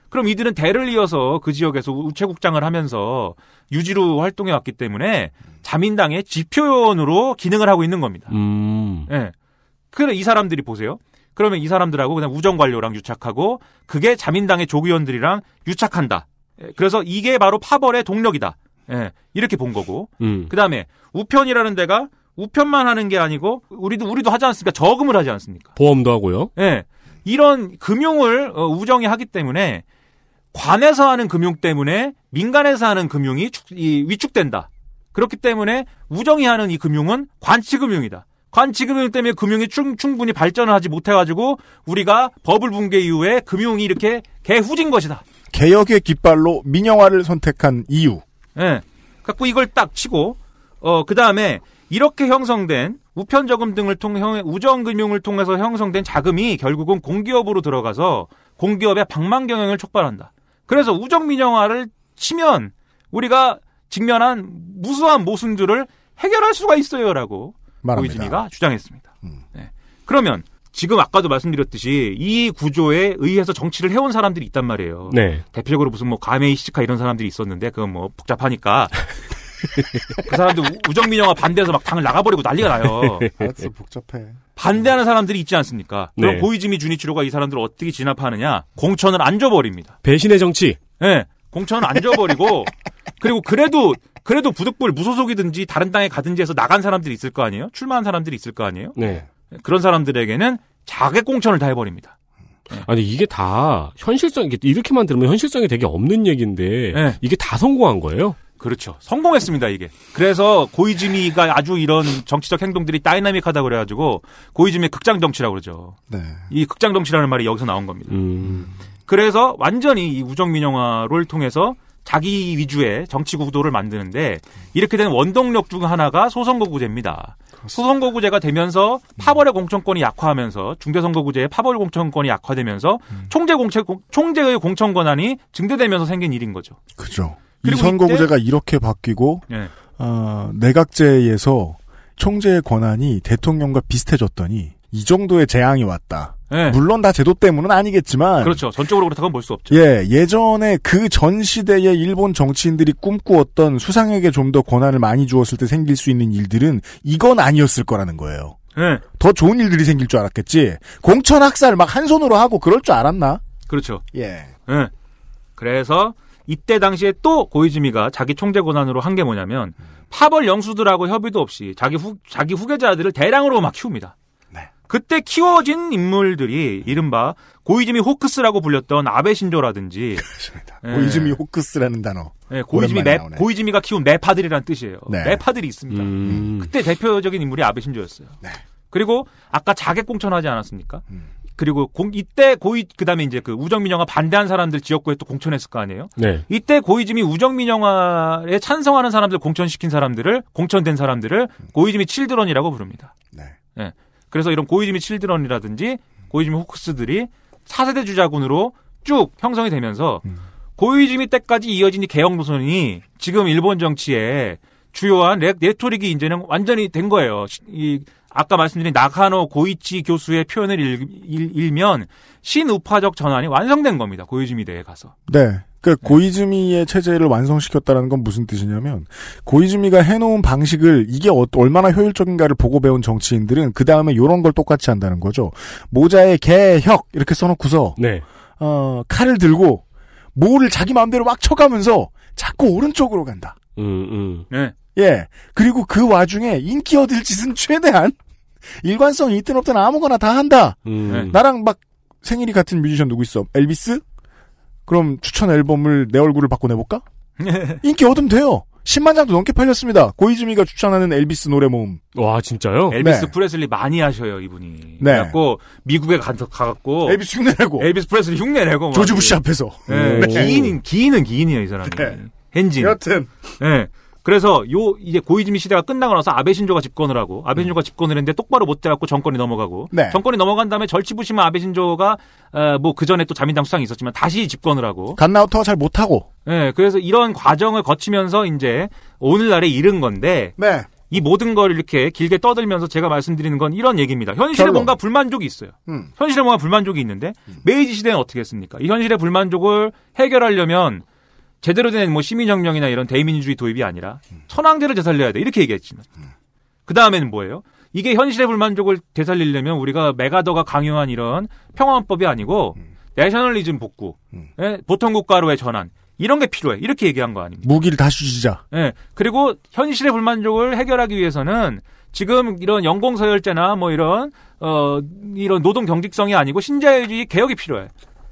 Speaker 10: 그럼 이들은 대를 이어서 그 지역에서 우체국장을 하면서 유지로 활동해 왔기 때문에 자민당의 지표원으로 기능을 하고 있는 겁니다. 네. 그래 이 사람들이 보세요. 그러면 이 사람들하고 그냥 우정관료랑 유착하고 그게 자민당의 조기원들이랑 유착한다. 그래서 이게 바로 파벌의 동력이다. 네. 이렇게 본 거고. 그다음에 우편이라는 데가 우편만 하는 게 아니고 우리도 하지 않습니까? 저금을 하지 않습니까?
Speaker 3: 보험도 하고요.
Speaker 10: 네. 이런 금융을 우정이 하기 때문에 관에서 하는 금융 때문에 민간에서 하는 금융이 위축된다. 그렇기 때문에 우정이 하는 이 금융은 관치금융이다. 관치금융 때문에 금융이 충분히 발전을 하지 못해가지고 우리가 버블 붕괴 이후에 금융이 이렇게 개후진 것이다.
Speaker 2: 개혁의 깃발로 민영화를 선택한 이유.
Speaker 10: 네. 갖고 이걸 딱 치고 그 다음에 이렇게 형성된 우편저금 등을 통해 우정금융을 통해서 형성된 자금이 결국은 공기업으로 들어가서 공기업의 방망경영을 촉발한다. 그래서 우정민영화를 치면 우리가 직면한 무수한 모순들을 해결할 수가 있어요라고
Speaker 2: 말합니다.
Speaker 10: 고이즈미가 주장했습니다. 네. 그러면 지금 아까도 말씀드렸듯이 이 구조에 의해서 정치를 해온 사람들이 있단 말이에요.
Speaker 3: 네.
Speaker 10: 대표적으로 무슨 뭐 가메이 시치카 이런 사람들이 있었는데 그건 뭐 복잡하니까 그 사람들 우정민영화 반대해서 막 당을 나가버리고 난리가 나요.
Speaker 2: 알았어, 복잡해.
Speaker 10: 반대하는 사람들이 있지 않습니까? 그럼
Speaker 3: 네.
Speaker 10: 고이즈미 주니치로가 이 사람들을 어떻게 진압하느냐? 공천을 안 줘버립니다.
Speaker 3: 배신의 정치.
Speaker 10: 네, 공천을 안 줘버리고 그리고 그래도 부득불 무소속이든지 다른 당에 가든지 해서 나간 사람들이 있을 거 아니에요? 출마한 사람들이 있을 거 아니에요?
Speaker 3: 네.
Speaker 10: 그런 사람들에게는 자객 공천을 다 해버립니다. 네.
Speaker 3: 아니 이게 다 현실성 이렇게만 들으면 현실성이 되게 없는 얘기인데
Speaker 10: 네.
Speaker 3: 이게 다 성공한 거예요?
Speaker 10: 그렇죠. 성공했습니다, 이게. 그래서 고이즈미가 아주 이런 정치적 행동들이 다이나믹하다고 그래가지고 고이즈미의 극장 정치라고 그러죠.
Speaker 2: 네.
Speaker 10: 이 극장 정치라는 말이 여기서 나온 겁니다. 그래서 완전히 이 우정민영화를 통해서 자기 위주의 정치 구도를 만드는데 이렇게 된 원동력 중 하나가 소선거구제입니다. 소선거구제가 되면서 파벌의 공천권이 약화하면서 중대선거구제의 파벌 공천권이 약화되면서 총재의 공천 권한이 증대되면서 생긴 일인 거죠.
Speaker 2: 그죠. 이 선거구제가 이렇게 바뀌고
Speaker 10: 네.
Speaker 2: 내각제에서 총재의 권한이 대통령과 비슷해졌더니 이 정도의 재앙이 왔다.
Speaker 10: 네.
Speaker 2: 물론 다 제도 때문은 아니겠지만
Speaker 10: 그렇죠. 전적으로 그렇다고는 볼 수 없죠.
Speaker 2: 예전에 그 전 시대에 일본 정치인들이 꿈꾸었던 수상에게 좀 더 권한을 많이 주었을 때 생길 수 있는 일들은 이건 아니었을 거라는 거예요.
Speaker 10: 네.
Speaker 2: 더 좋은 일들이 생길 줄 알았겠지. 공천 학살 막 한 손으로 하고 그럴 줄 알았나?
Speaker 10: 그렇죠.
Speaker 2: 예.
Speaker 10: 네. 그래서 이때 당시에 또 고이즈미가 자기 총재 권한으로 한 게 뭐냐면 파벌 영수들하고 협의도 없이 자기 후계자들을 대량으로 막 키웁니다.
Speaker 2: 네.
Speaker 10: 그때 키워진 인물들이 이른바 고이즈미 호크스라고 불렸던 아베 신조라든지
Speaker 2: 그렇습니다. 네. 고이즈미 호크스라는 단어.
Speaker 10: 네, 고이즈미가 키운 매파들이라는 뜻이에요.
Speaker 2: 네.
Speaker 10: 매파들이 있습니다. 그때 대표적인 인물이 아베 신조였어요.
Speaker 2: 네.
Speaker 10: 그리고 아까 자객 공천하지 않았습니까? 그리고 이때 그다음에 이제 그 우정민영화 반대한 사람들 지역구에 또 공천했을 거 아니에요?
Speaker 3: 네.
Speaker 10: 이때 고이즈미 우정민영화에 찬성하는 사람들 공천된 사람들을 고이즈미 칠드런이라고 부릅니다.
Speaker 2: 네.
Speaker 10: 네. 그래서 이런 고이즈미 칠드런이라든지 고이즈미 호크스들이 4세대 주자군으로 쭉 형성이 되면서 고이즈미 때까지 이어진 이 개혁 노선이 지금 일본 정치에 주요한 레토릭이 이제는 완전히 된 거예요. 아까 말씀드린 나카노 고이치 교수의 표현을 일면 신우파적 전환이 완성된 겁니다. 고이즈미 대에 가서.
Speaker 2: 네. 그러니까 고이즈미의 체제를 완성시켰다는 건 무슨 뜻이냐면 고이즈미가 해놓은 방식을 이게 얼마나 효율적인가를 보고 배운 정치인들은 그 다음에 이런 걸 똑같이 한다는 거죠. 모자에 개혁 이렇게 써놓고서
Speaker 3: 네.
Speaker 2: 칼을 들고 뭐를 자기 마음대로 막 쳐가면서 자꾸 오른쪽으로 간다.
Speaker 10: 네.
Speaker 2: 예. 그리고 그 와중에 인기 얻을 짓은 최대한 일관성이 있든 없든 아무거나 다 한다. 나랑 막 생일이 같은 뮤지션 누구 있어? 엘비스? 그럼 추천 앨범을 내 얼굴을 바꿔내볼까? 인기 얻으면 돼요. 10만 장도 넘게 팔렸습니다. 고이즈미가 추천하는 엘비스 노래 모음.
Speaker 3: 와, 진짜요?
Speaker 10: 엘비스
Speaker 2: 네.
Speaker 10: 프레슬리 많이 하셔요, 이분이.
Speaker 2: 네.
Speaker 10: 그래갖고 미국에 가갖고
Speaker 2: 엘비스 흉내내고.
Speaker 10: 엘비스 프레슬리 흉내내고.
Speaker 2: 조지 부시 앞에서.
Speaker 10: 네. 기인이에요, 이 사람이.
Speaker 2: 네.
Speaker 10: hen진.
Speaker 2: 여튼.
Speaker 10: 네. 그래서 이제 고이즈미 시대가 끝나고 나서 아베 신조가 집권을 하고 아베 신조가 집권을 했는데 똑바로 못 돼갖고 정권이 넘어가고
Speaker 2: 네.
Speaker 10: 정권이 넘어간 다음에 절치부심한 아베 신조가 뭐 그 전에 또 자민당 수상이 있었지만 다시 집권을 하고
Speaker 2: 갓나우터가 잘 못하고.
Speaker 10: 네, 그래서 이런 과정을 거치면서 이제 오늘날에 이른 건데
Speaker 2: 네.
Speaker 10: 이 모든 걸 이렇게 길게 떠들면서 제가 말씀드리는 건 이런 얘기입니다. 현실에 뭔가 불만족이 있어요. 현실에 뭔가 불만족이 있는데 메이지 시대는 어떻게 했습니까? 이 현실의 불만족을 해결하려면 제대로 된 뭐 시민혁명이나 이런 대의민주주의 도입이 아니라 천황제를 되살려야 돼. 이렇게 얘기했지만. 그 다음에는 뭐예요? 이게 현실의 불만족을 되살리려면 우리가 메가더가 강요한 이런 평화헌법이 아니고 내셔널리즘 복구, 보통국가로의 전환 이런 게 필요해. 이렇게 얘기한 거 아닙니까?
Speaker 2: 무기를 다시 주시자.
Speaker 10: 네. 그리고 현실의 불만족을 해결하기 위해서는 지금 이런 연공서열제나 뭐 이런 노동 경직성이 아니고 신자유주의 개혁이 필요해.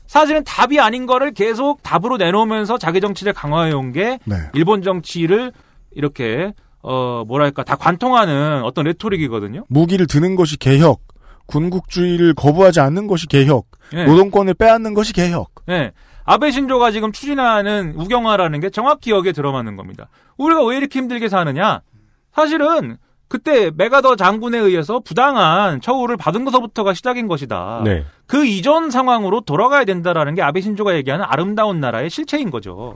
Speaker 10: 사실은 답이 아닌 거를 계속 답으로 내놓으면서 자기 정치를 강화해온 게
Speaker 2: 네.
Speaker 10: 일본 정치를 이렇게 다 관통하는 어떤 레토릭이거든요.
Speaker 2: 무기를 드는 것이 개혁, 군국주의를 거부하지 않는 것이 개혁,
Speaker 10: 네.
Speaker 2: 노동권을 빼앗는 것이 개혁.
Speaker 10: 네. 아베 신조가 지금 추진하는 우경화라는 게 정확히 여기에 들어맞는 겁니다. 우리가 왜 이렇게 힘들게 사느냐? 사실은 그때 메가더 장군에 의해서 부당한 처우를 받은 것부터가 시작인 것이다.
Speaker 3: 네.
Speaker 10: 그 이전 상황으로 돌아가야 된다라는 게 아베 신조가 얘기하는 아름다운 나라의 실체인 거죠.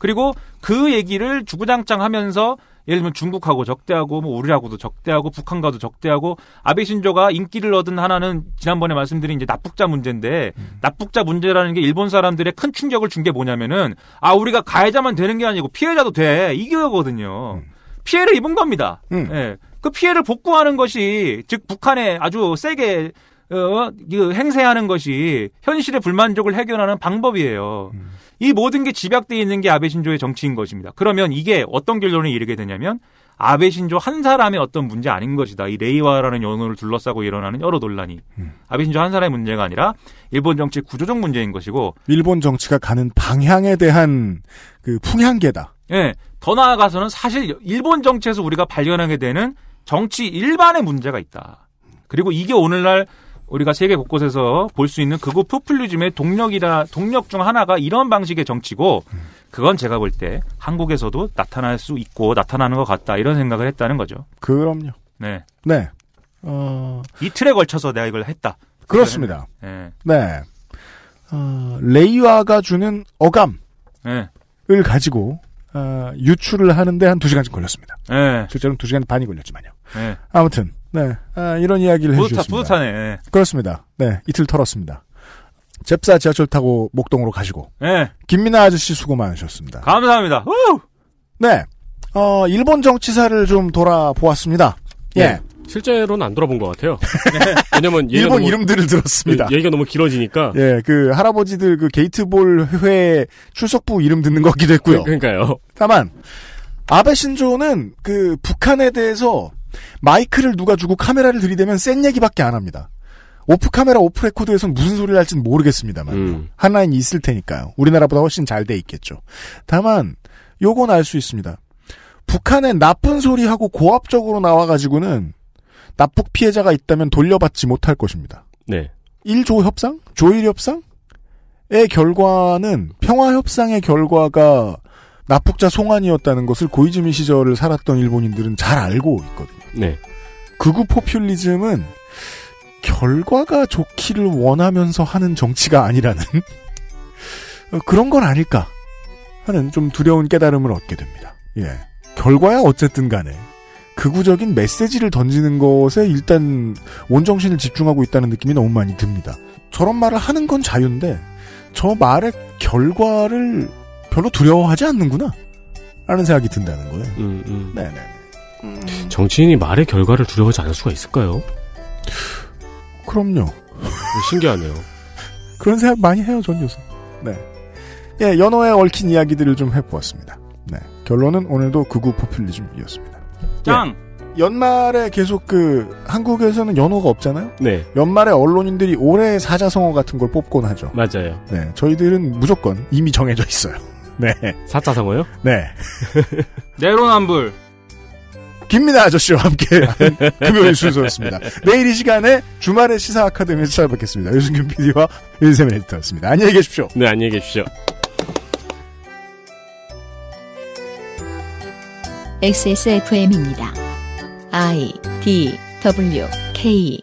Speaker 10: 그리고 그 얘기를 주구장창 하면서 예를 들면 중국하고 적대하고 뭐 우리하고도 적대하고 북한과도 적대하고 아베 신조가 인기를 얻은 하나는 지난번에 말씀드린 이제 납북자 문제인데 납북자 문제라는 게 일본 사람들의 큰 충격을 준 게 뭐냐면은 우리가 가해자만 되는 게 아니고 피해자도 돼 이거거든요. 피해를 입은 겁니다. 예. 그 피해를 복구하는 것이 즉 북한에 아주 세게 행세하는 것이 현실의 불만족을 해결하는 방법이에요. 이 모든 게 집약되어 있는 게 아베 신조의 정치인 것입니다. 그러면 이게 어떤 결론에 이르게 되냐면 아베 신조 한 사람의 어떤 문제 아닌 것이다. 이 레이와라는 연호를 둘러싸고 일어나는 여러 논란이 아베 신조 한 사람의 문제가 아니라 일본 정치 구조적 문제인 것이고
Speaker 2: 일본 정치가 가는 방향에 대한 그 풍향계다.
Speaker 10: 예. 더 나아가서는 사실 일본 정치에서 우리가 발견하게 되는 정치 일반의 문제가 있다. 그리고 이게 오늘날 우리가 세계 곳곳에서 볼 수 있는 극우 포퓰리즘의 동력 중 하나가 이런 방식의 정치고 그건 제가 볼 때 한국에서도 나타날 수 있고 나타나는 것 같다 이런 생각을 했다는 거죠.
Speaker 2: 그럼요.
Speaker 10: 네.
Speaker 2: 네.
Speaker 10: 이틀에 걸쳐서 내가 이걸 했다.
Speaker 2: 그렇습니다.
Speaker 10: 네.
Speaker 2: 네. 레이와가 주는 어감을
Speaker 10: 네.
Speaker 2: 가지고 유출을 하는데 한 2시간쯤 걸렸습니다.
Speaker 10: 네.
Speaker 2: 실제로는 2시간 반이 걸렸지만요.
Speaker 10: 네.
Speaker 2: 아무튼 네. 이런 이야기를 해주셨습니다.
Speaker 10: 뿌듯하네. 네.
Speaker 2: 그렇습니다. 네. 이틀 털었습니다. 잽사 지하철 타고 목동으로 가시고.
Speaker 10: 네.
Speaker 2: 김민아 아저씨 수고 많으셨습니다.
Speaker 10: 감사합니다. 우!
Speaker 2: 네. 일본 정치사를 좀 돌아보았습니다.
Speaker 3: 네.
Speaker 2: 예.
Speaker 3: 실제로는 안 돌아본 것 같아요. 왜냐면
Speaker 2: 일본 이름들을 들었습니다.
Speaker 3: 얘기가 너무 길어지니까.
Speaker 2: 예, 그 할아버지들 그 게이트볼 회 출석부 이름 듣는 것 같기도 했고요.
Speaker 3: 그러니까요.
Speaker 2: 다만 아베 신조는 그 북한에 대해서 마이크를 누가 주고 카메라를 들이대면 센 얘기밖에 안 합니다. 오프 카메라 오프 레코드에서는 무슨 소리를 할지는 모르겠습니다만 한 라인이 있을 테니까요. 우리나라보다 훨씬 잘 돼 있겠죠. 다만 요건 알 수 있습니다. 북한의 나쁜 소리하고 고압적으로 나와가지고는 납북 피해자가 있다면 돌려받지 못할 것입니다.
Speaker 3: 네.
Speaker 2: 1조 협상? 조일 협상의 결과는 평화협상의 결과가 납북자 송환이었다는 것을 고이즈미 시절을 살았던 일본인들은 잘 알고 있거든요.
Speaker 3: 네.
Speaker 2: 극우 포퓰리즘은 결과가 좋기를 원하면서 하는 정치가 아니라는 그런 건 아닐까 하는 좀 두려운 깨달음을 얻게 됩니다. 예. 결과야 어쨌든 간에 극우적인 메시지를 던지는 것에 일단 온정신을 집중하고 있다는 느낌이 너무 많이 듭니다. 저런 말을 하는 건 자유인데 저 말의 결과를 별로 두려워하지 않는구나 라는 생각이 든다는 거예요. 네네.
Speaker 3: 정치인이 말의 결과를 두려워하지 않을 수가 있을까요?
Speaker 2: 그럼요.
Speaker 3: 신기하네요.
Speaker 2: 그런 생각 많이 해요, 전 요새. 네. 예, 연어에 얽힌 이야기들을 좀 해보았습니다. 네. 결론은 오늘도 극우 포퓰리즘이었습니다.
Speaker 10: 짱!
Speaker 2: 예, 연말에 계속 한국에서는 연어가 없잖아요?
Speaker 3: 네.
Speaker 2: 연말에 언론인들이 올해 사자성어 같은 걸 뽑곤 하죠.
Speaker 3: 맞아요.
Speaker 2: 네. 저희들은 무조건 이미 정해져 있어요. 네.
Speaker 3: 사자성어요?
Speaker 2: 네.
Speaker 10: 내로남불.
Speaker 2: 김민아 아저씨와 함께 금요일 순서였습니다. 내일 이 시간에 주말의 시사 아카데미에서 찾아뵙겠습니다. 유승균 PD와 윤세민 에디터였습니다. 안녕히 계십시오.
Speaker 3: 네, 안녕히 계십시오.
Speaker 1: XSFM입니다. I, D, W, K